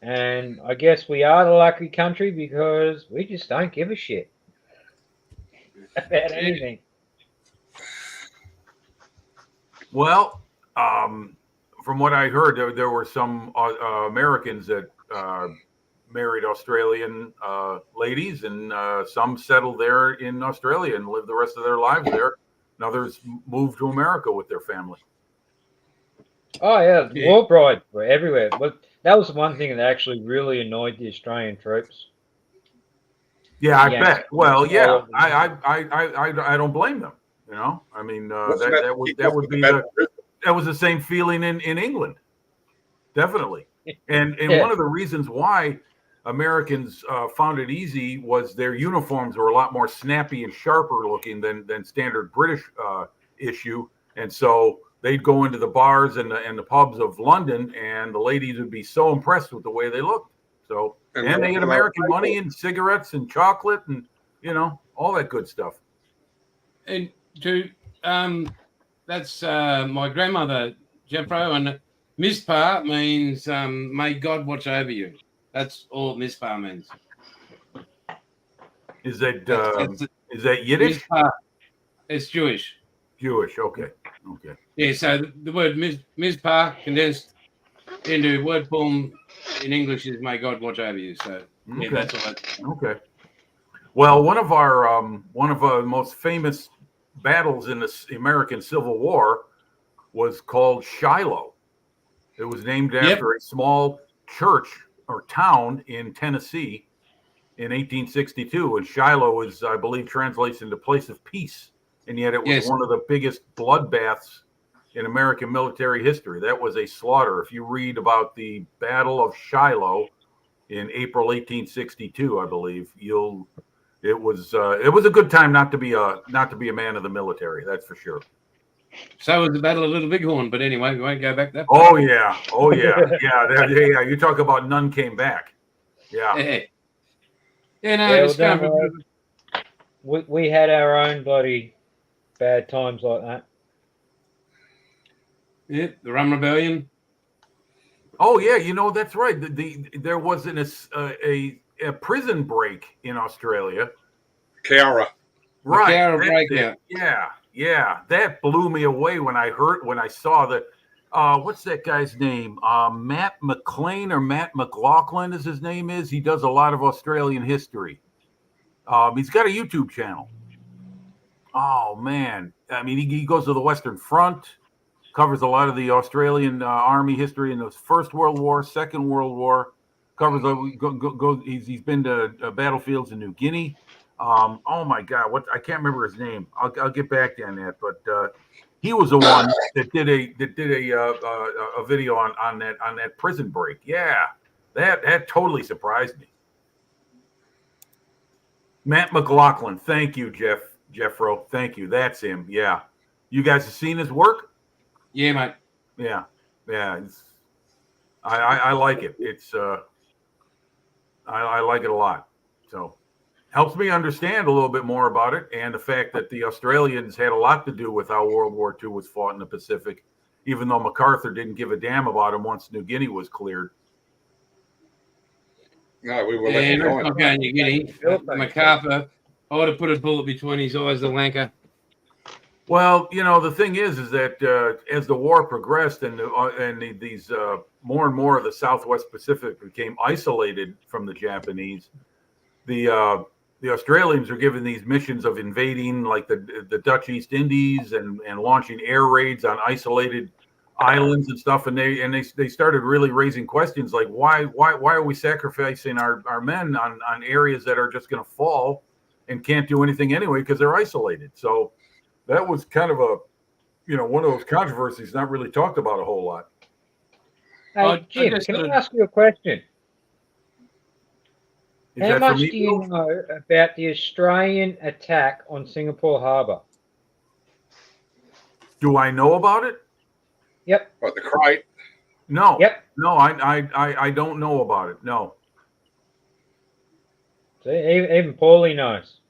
And I guess we are the lucky country because we just don't give a shit about anything. Well, from what I heard, there were some Americans that married Australian ladies, and some settled there in Australia and lived the rest of their lives there. And others moved to America with their family. Oh yeah, war brides were everywhere. But that was one thing that actually really annoyed the Australian troops. Yeah, I Yeah. bet. Well, yeah, I don't blame them. You know, I mean, that was the same feeling in England, definitely. And one of the reasons why Americans found it easy was their uniforms were a lot more snappy and sharper looking than standard British issue, and so they'd go into the bars and the pubs of London, and the ladies would be so impressed with the way they looked. So, and they had American money and cigarettes and chocolate and, you know, all that good stuff. And that's my grandmother, Jeffro, and Mizpah means may God watch over you. That's all Mizpah means. Is that Yiddish? Mizpah, it's Jewish. Jewish, okay. Yeah, so the word Mizpah condensed into word form in English is may God watch over you. So yeah, that's all that. Okay. Well, one of our most famous battles in the American Civil War was called Shiloh. It was named after a small church or town in Tennessee in 1862, and Shiloh is, I believe, translates into place of peace, and yet it was one of the biggest bloodbaths in American military history. That was a slaughter. If you read about the Battle of Shiloh in April 1862, I believe, it was a good time not to be a man of the military. That's for sure. So was the Battle of Little Bighorn, but anyway, we won't go back that far. Oh yeah. Yeah. You talk about none came back. Yeah. We had our own bloody bad times like that. Yeah, the Rum Rebellion. Oh yeah, you know that's right. There was a prison break in Australia. Cowra. Right. Cowra breakout. Yeah. That blew me away when I saw that. What's that guy's name? Matt McLean or Matt McLaughlin is his name is. He does a lot of Australian history. He's got a YouTube channel. Oh man. I mean, he goes to the Western Front, covers a lot of the Australian Army history in the First World War, Second World War. Covers he's been to battlefields in New Guinea. Oh my God, I can't remember his name. I'll get back to you on that. But he was the one that did a video on that prison break. Yeah, that totally surprised me. Matt McLaughlin, thank you, Jeffro. Thank you. That's him. Yeah, you guys have seen his work? Yeah, mate. Yeah. I like it. It's I like it a lot. So helps me understand a little bit more about it, and the fact that the Australians had a lot to do with how World War II was fought in the Pacific, even though MacArthur didn't give a damn about him once New Guinea was cleared. No, we were left And that's behind. not going to get him. MacArthur, I would have put a bullet between his eyes, the wanker. Well, the thing is that as the war progressed and these more and more of the Southwest Pacific became isolated from the Japanese, the Australians are given these missions of invading, like the Dutch East Indies, and launching air raids on isolated islands and stuff. And they started really raising questions like, why are we sacrificing our men on areas that are just going to fall and can't do anything anyway because they're isolated? So that was kind of one of those controversies not really talked about a whole lot. Hey, Jim, can I ask you a question? How much do you know about the Australian attack on Singapore Harbour? Do I know about it? Yep. What, the crate? No. Yep. No, I don't know about it. No. See, even Paulie knows.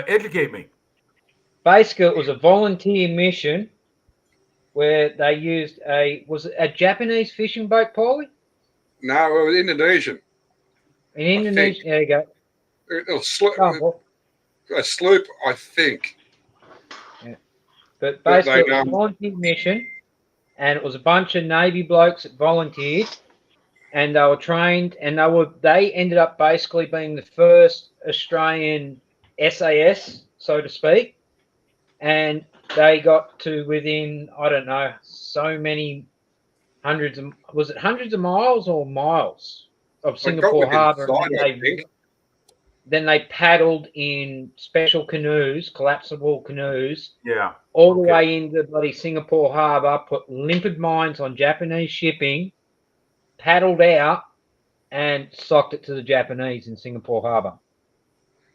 Educate me. Basically, it was a volunteer mission where they used was it a Japanese fishing boat, Paulie? No, it was Indonesian. In Indonesia, there you go. A sloop, I think. Yeah. But basically, it was a volunteer mission, and it was a bunch of Navy blokes that volunteered, and they were trained, and they ended up basically being the first Australian SAS, so to speak, and they got to within, I don't know, so many hundreds of miles or miles of Singapore Harbour. Then they paddled in special canoes, collapsible canoes, all the way into bloody Singapore Harbour, put limpid mines on Japanese shipping, paddled out, and socked it to the Japanese in Singapore Harbour.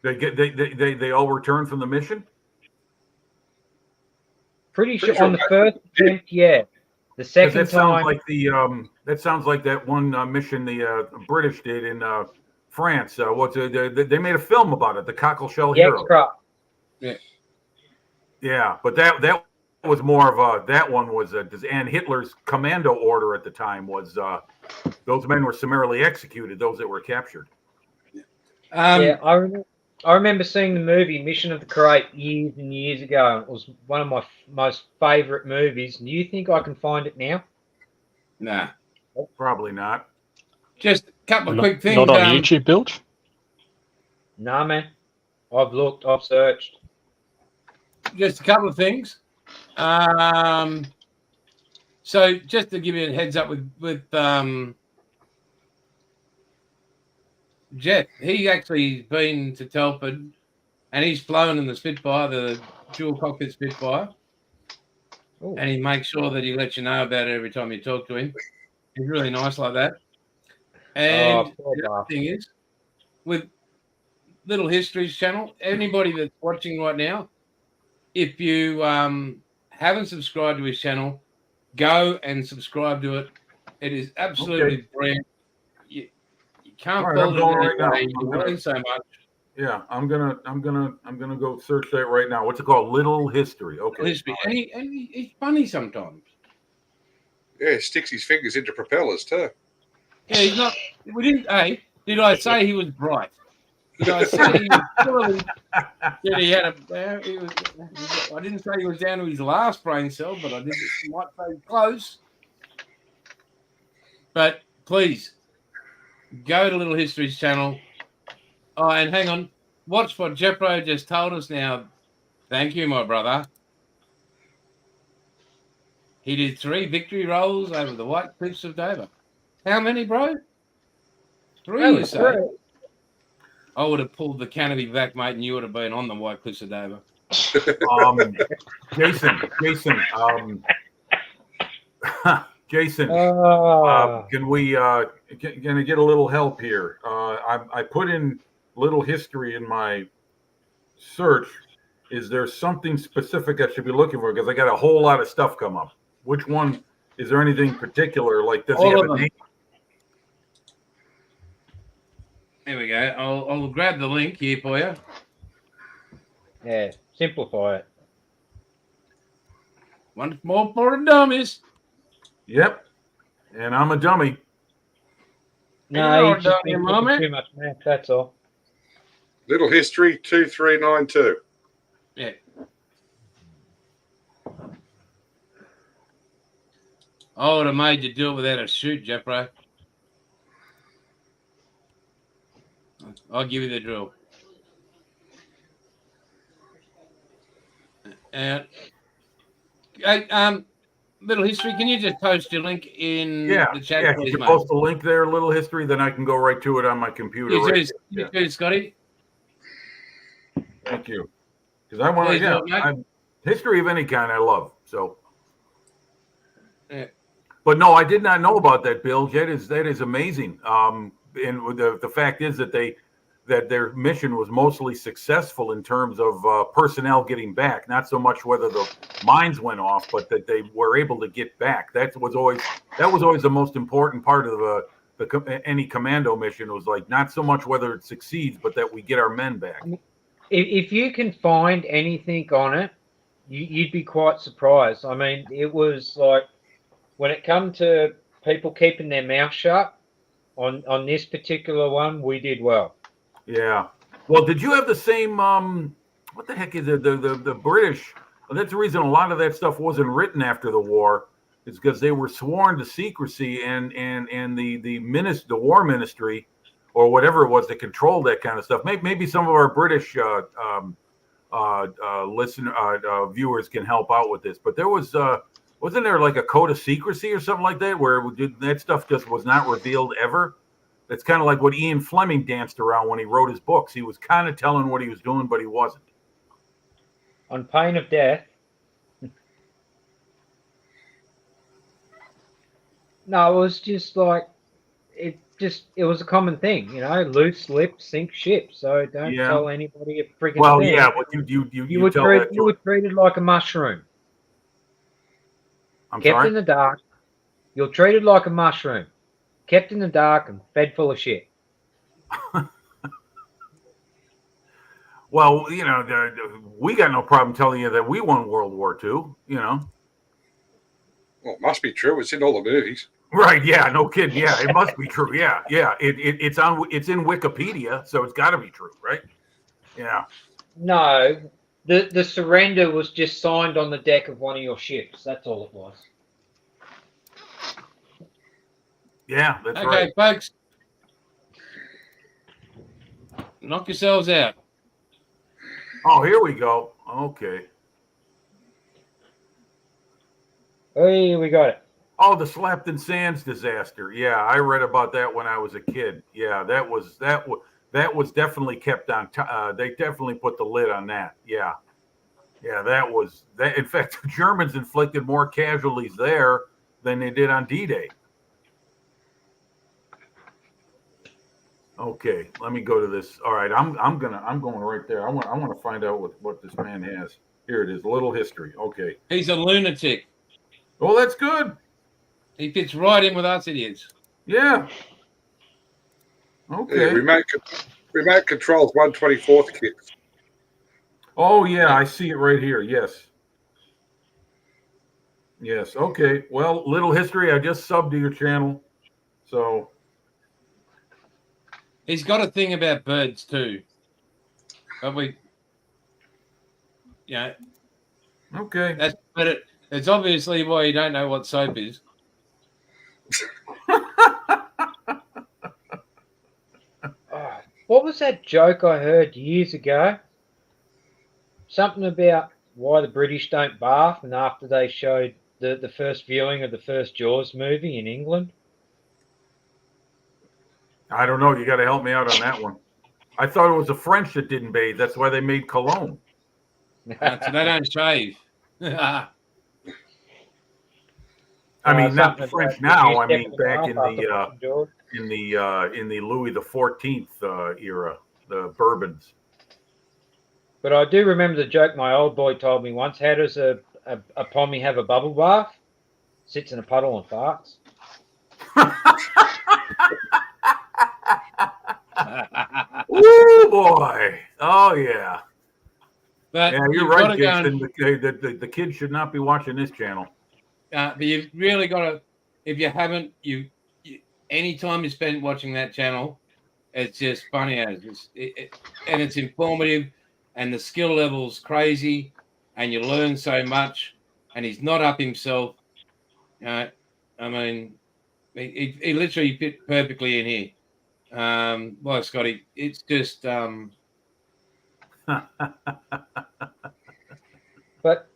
They all returned from the mission? Pretty sure on the first attempt, yeah. The second time, that sounds like that one mission the British did in France. They made a film about it, the Cockleshell Hero. Yeah, but that was more of that one was and Hitler's commando order at the time was those men were summarily executed, those that were captured. Yeah, I remember seeing the movie Mission of the Crate years and years ago. It was one of my most favourite movies. Do you think I can find it now? Nah. Probably not. Just a couple of quick things. Not on YouTube, Bilge? Nah, man. I've looked, I've searched. Just a couple of things. So just to give you a heads up with Jet, he actually been to Telford and he's flown in the Spitfire, the dual cockpit Spitfire. Ooh. And he makes sure that he lets you know about it every time you talk to him. He's really nice like that. And the other thing is, with Little Histories channel, anybody that's watching right now, if you haven't subscribed to his channel, go and subscribe to it. It is absolutely brilliant. You can't build it right now. You learn so much. Yeah, I'm gonna go search that right now. What's it called? Little History. Okay. Little History. And he's funny sometimes. Yeah, he sticks his fingers into propellers too. Yeah, he's not. We didn't. Hey, did I say he was bright? Did I say he was surely? That he had I didn't say he was down to his last brain cell, but I did might say close. But please go to Little History's channel. Oh, and hang on. Watch what Jepro just told us now. Thank you, my brother. He did 3 victory rolls over the White Cliffs of Dover. How many, bro? 3, you say? I would have pulled the canopy back, mate, and you would have been on the White Cliffs of Dover. Jason, can we can I get a little help here? I put in Little History in my search. Is there something specific I should be looking for? Because I got a whole lot of stuff come up. Which one? Is there anything particular? Like, does he have a name? There we go. I'll grab the link here for you. Yeah, simplify it. Once more for the dummies. Yep. And I'm a dummy. No, You he's just know, been Mum, cooking too much meth, that's all. Little history 2392. Yeah. I would have made you do it without a shoot, Jeffro. I'll give you the drill. Hey, little history. Can you just post your link in the chat, Yeah. please, Could you mate? post a link there, little history, then I can go right to it on my computer. You too, Scotty. Thank you. Because I want Please do to, it, mate. history of any kind I love. So, Yeah. but no, I did not know about that, Bill. That is amazing. And the fact is that their mission was mostly successful in terms of personnel getting back. Not so much whether the mines went off, but that they were able to get back. That was always the most important part of any commando mission. Was like not so much whether it succeeds, but that we get our men back. If you can find anything on it, you'd be quite surprised. I mean, it was like when it come to people keeping their mouth shut on this particular one, we did well. Yeah. Well, did you have the same? What the heck is it? The British? Well, that's the reason a lot of that stuff wasn't written after the war. Is because they were sworn to secrecy, and the war ministry, or whatever it was that controlled that kind of stuff. Maybe some of our British viewers can help out with this. But there wasn't there like a code of secrecy or something like that where that stuff just was not revealed ever? It's kind of like what Ian Fleming danced around when he wrote his books. He was kind of telling what he was doing, but he wasn't. On pain of death. No, it was just like it was a common thing, loose lips sink ship. So don't tell anybody a freaking thing. Yeah, but you were treated like a mushroom. I'm kept sorry? in the dark. You're treated like a mushroom. Kept in the dark and fed full of shit. Well, we got no problem telling you that we won World War II, Well, it must be true. It's in all the movies. Right, yeah, no kidding. Yeah, it must be true. Yeah. It's in Wikipedia, so it's got to be true, right? Yeah. No, the surrender was just signed on the deck of one of your ships. That's all it was. Yeah, that's right. Okay, folks. Knock yourselves out. Oh, here we go. Okay. Hey, we got it. Oh, the Slapton Sands disaster. Yeah, I read about that when I was a kid. Yeah, that was definitely kept on. They definitely put the lid on that. Yeah, that was that. In fact, the Germans inflicted more casualties there than they did on D-Day. Okay, let me go to this. All right, I'm going right there. I want to find out what this man has. Here it is, a little history. Okay. He's a lunatic. Well, that's good. He fits right in with us idiots. Yeah. Okay. Yeah, remote controls 1/24 kits. Oh yeah, I see it right here. Yes. Yes. Okay. Well, little history. I just subbed to your channel, so. He's got a thing about birds too. But Okay. It's obviously why you don't know what soap is. What was that joke I heard years ago? Something about why the British don't bath, and after they showed the first viewing of the first Jaws movie in England. I don't know. You got to help me out on that one. I thought it was the French that didn't bathe. That's why they made cologne. So they don't shave. I mean, not the French now. I mean, back in the Louis XIV era, the bourbons. But I do remember the joke my old boy told me once. How does a pommy have a bubble bath? Sits in a puddle and farts. Oh boy! Oh yeah. But yeah, you're right, Jason. The kids should not be watching this channel. But you've really got to. If you haven't, any time you spend watching that channel, it's just funny as and it's informative, and the skill level's crazy, and you learn so much. And he's not up himself. I mean, he literally fit perfectly in here. Well, Scotty, it's just But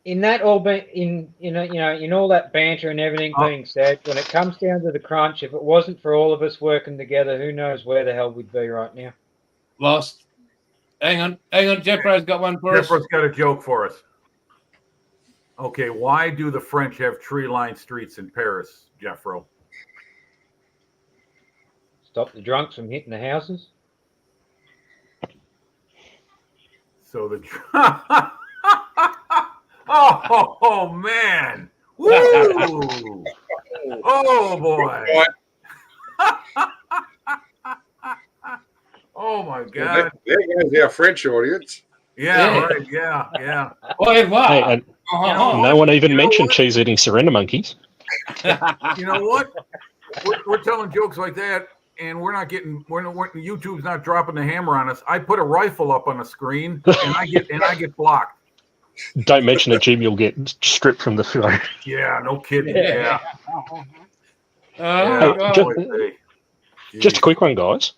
in that all in all that banter and everything being said, when it comes down to the crunch, if it wasn't for all of us working together, who knows where the hell we'd be right now. lost. Hang on. Jeffro's got one for us. Jeffro's got a joke for us. Okay, why do the French have tree-lined streets in Paris, Jeffro? Stop the drunks from hitting the houses. So the oh man, woo! Oh boy! Oh my God! There goes our French audience. Yeah, right. Yeah. What? Hey, and no one even mentioned cheese-eating surrender monkeys. You know what? We're telling jokes like that, and YouTube's not dropping the hammer on us. I put a rifle up on the screen, and I get blocked. Don't mention it, Jim. You'll get stripped from the show. Yeah, no kidding. Yeah. Just a quick one, guys.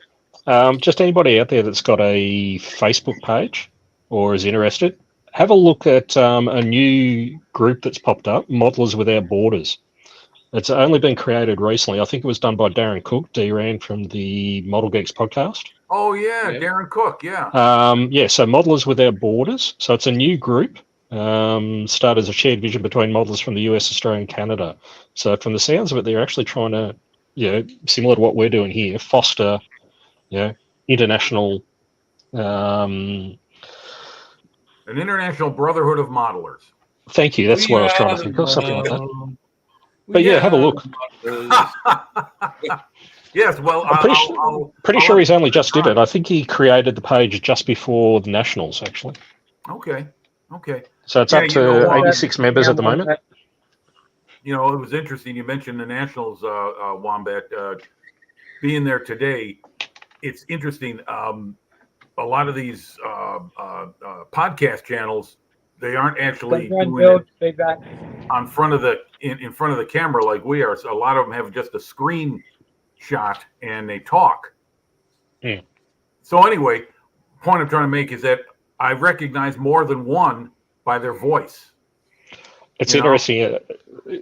Just anybody out there that's got a Facebook page or is interested, have a look at a new group that's popped up, Modelers Without Borders. It's only been created recently. I think it was done by Darren Cook, D-Ran from the Model Geeks podcast. Oh, yeah, Darren Cook, yeah. So Modelers Without Borders. So it's a new group, started as a shared vision between modelers from the US, Australia, and Canada. So from the sounds of it, they're actually trying to, similar to what we're doing here, foster, international... an international brotherhood of modelers. Thank you. That's what I was trying to think of, something like that. But have a look. Yes, well, I'm pretty sure he's only just did it. I think he created the page just before the Nationals, actually. Okay. So it's up to 86 members at the moment. It was interesting. You mentioned the Nationals, Wombat, being there today. It's interesting. A lot of these podcast channels, they aren't actually doing it in front of the camera like we are. So a lot of them have just a screen shot and they talk. Yeah. So anyway, point I'm trying to make is that I recognize more than one by their voice. It's interesting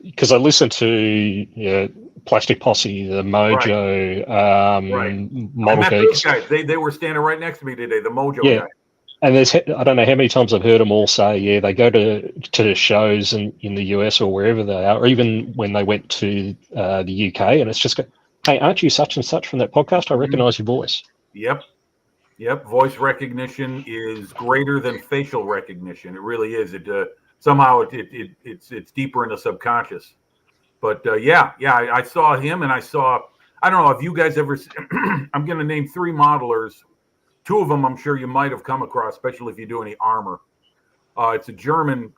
because I listen to Plastic Posse, the Mojo, Model Geeks. Guys. They were standing right next to me today, the Mojo guy. And I don't know how many times I've heard them all say, they go to shows in the US or wherever they are, or even when they went to the UK, and it's just, hey, aren't you such and such from that podcast? I recognize your voice. Yep. Voice recognition is greater than facial recognition. It really is. Somehow it's deeper in the subconscious. But I saw him, and I don't know if you guys ever. I'm going to name 3 modelers. 2 of them I'm sure you might have come across, especially if you do any armor. It's a German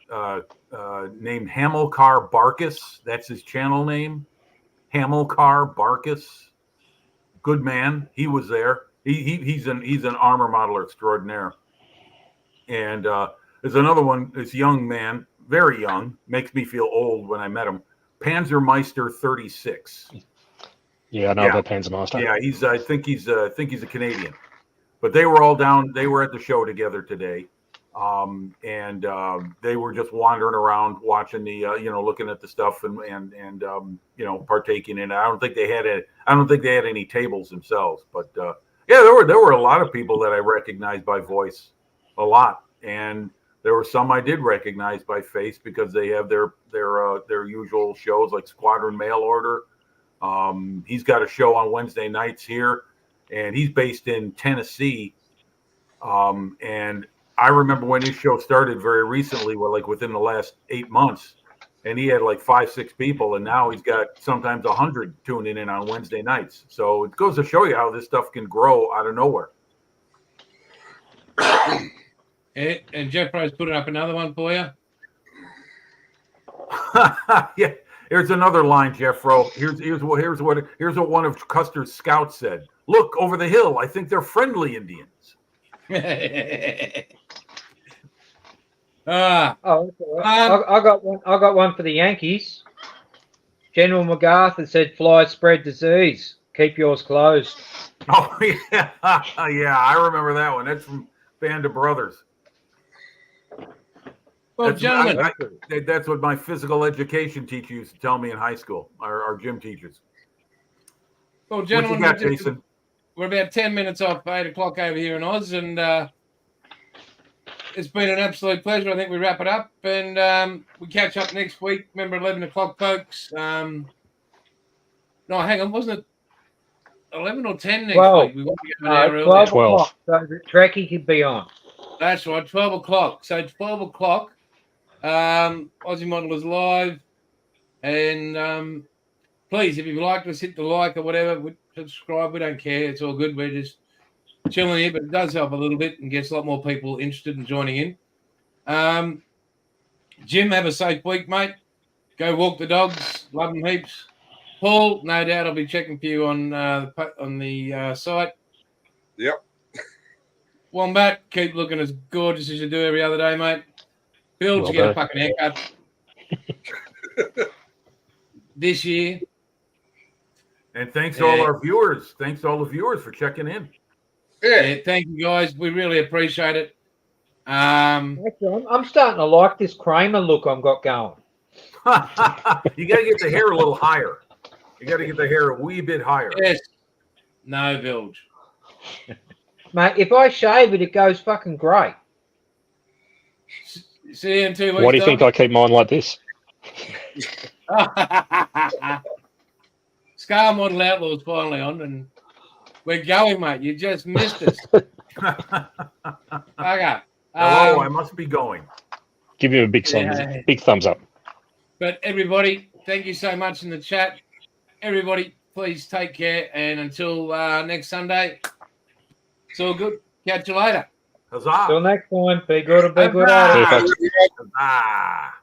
named Hamilcar Barkus. That's his channel name. Hamilcar Barkus. Good man. He was there. He's an armor modeler extraordinaire. And there's another one. This young man, very young, makes me feel old when I met him. Panzermeister 36. Yeah, I know about Panzermeister. Yeah, I think he's a Canadian. But they were all down. They were at the show together today, and they were just wandering around, watching the, looking at the stuff and partaking in it. I don't think they had any tables themselves, but there were a lot of people that I recognized by voice, a lot, and there were some I did recognize by face because they have their usual shows like Squadron Mail Order. He's got a show on Wednesday nights here. And he's based in Tennessee. And I remember when his show started very recently, within the last 8 months, and he had 5-6 people, and now he's got sometimes 100 tuning in on Wednesday nights. So it goes to show you how this stuff can grow out of nowhere. And Jeff Rose putting up another one for you. Here's another line, Jeffro. Here's what one of Custer's scouts said. Look over the hill. I think they're friendly Indians. Ah, Oh, I got one. I got one for the Yankees. General MacArthur said, "Flies spread disease. Keep yours closed." Oh yeah, yeah. I remember that one. That's from Band of Brothers. well, That's, gentlemen, that's what my physical education teacher used to tell me in high school. Our gym teachers. well, What you gentlemen, got, Jason? we're about 10 minutes off 8 o'clock over here in Oz, and it's been an absolute pleasure. I think we wrap it up, and we catch up next week. Remember, 11 o'clock, folks. No, hang on, wasn't it 11 or 10 next 12. week? We want to get an hour earlier. 12 12. o'clock. So the Trekkie could be on. That's right, 12 o'clock. So 12 o'clock, Aussie Model is live. And please, if you like us, hit the like or whatever, subscribe. We don't care. It's all good. We're just chilling here, but it does help a little bit and gets a lot more people interested in joining in. Jim, have a safe week, mate. Go walk the dogs. Love them heaps. Paul, no doubt I'll be checking for you on the site. Yep. Wombat, keep looking as gorgeous as you do every other day, mate. Bilge, Well you get a done. fucking haircut this year. And thanks to all our viewers. Thanks to all the viewers for checking in. Yeah, thank you, guys. We really appreciate it. Actually, I'm starting to like this Kramer look I've got going. You got to get the hair a little higher. You got to get the hair a wee bit higher. Yes. No, Bilge. Mate, if I shave it, it goes fucking great. See you in 2 weeks. Why do you think I keep mine like this? Scar Model Outlaw is finally on, and we're going, mate. You just missed us. Okay. Hello, I must be going. Give you a big thumbs up. But everybody, thank you so much in the chat. Everybody, please take care. And until next Sunday, it's all good. Catch you later. Huzzah. Till next time, be good or be good. Huzzah. See you, folks. Huzzah.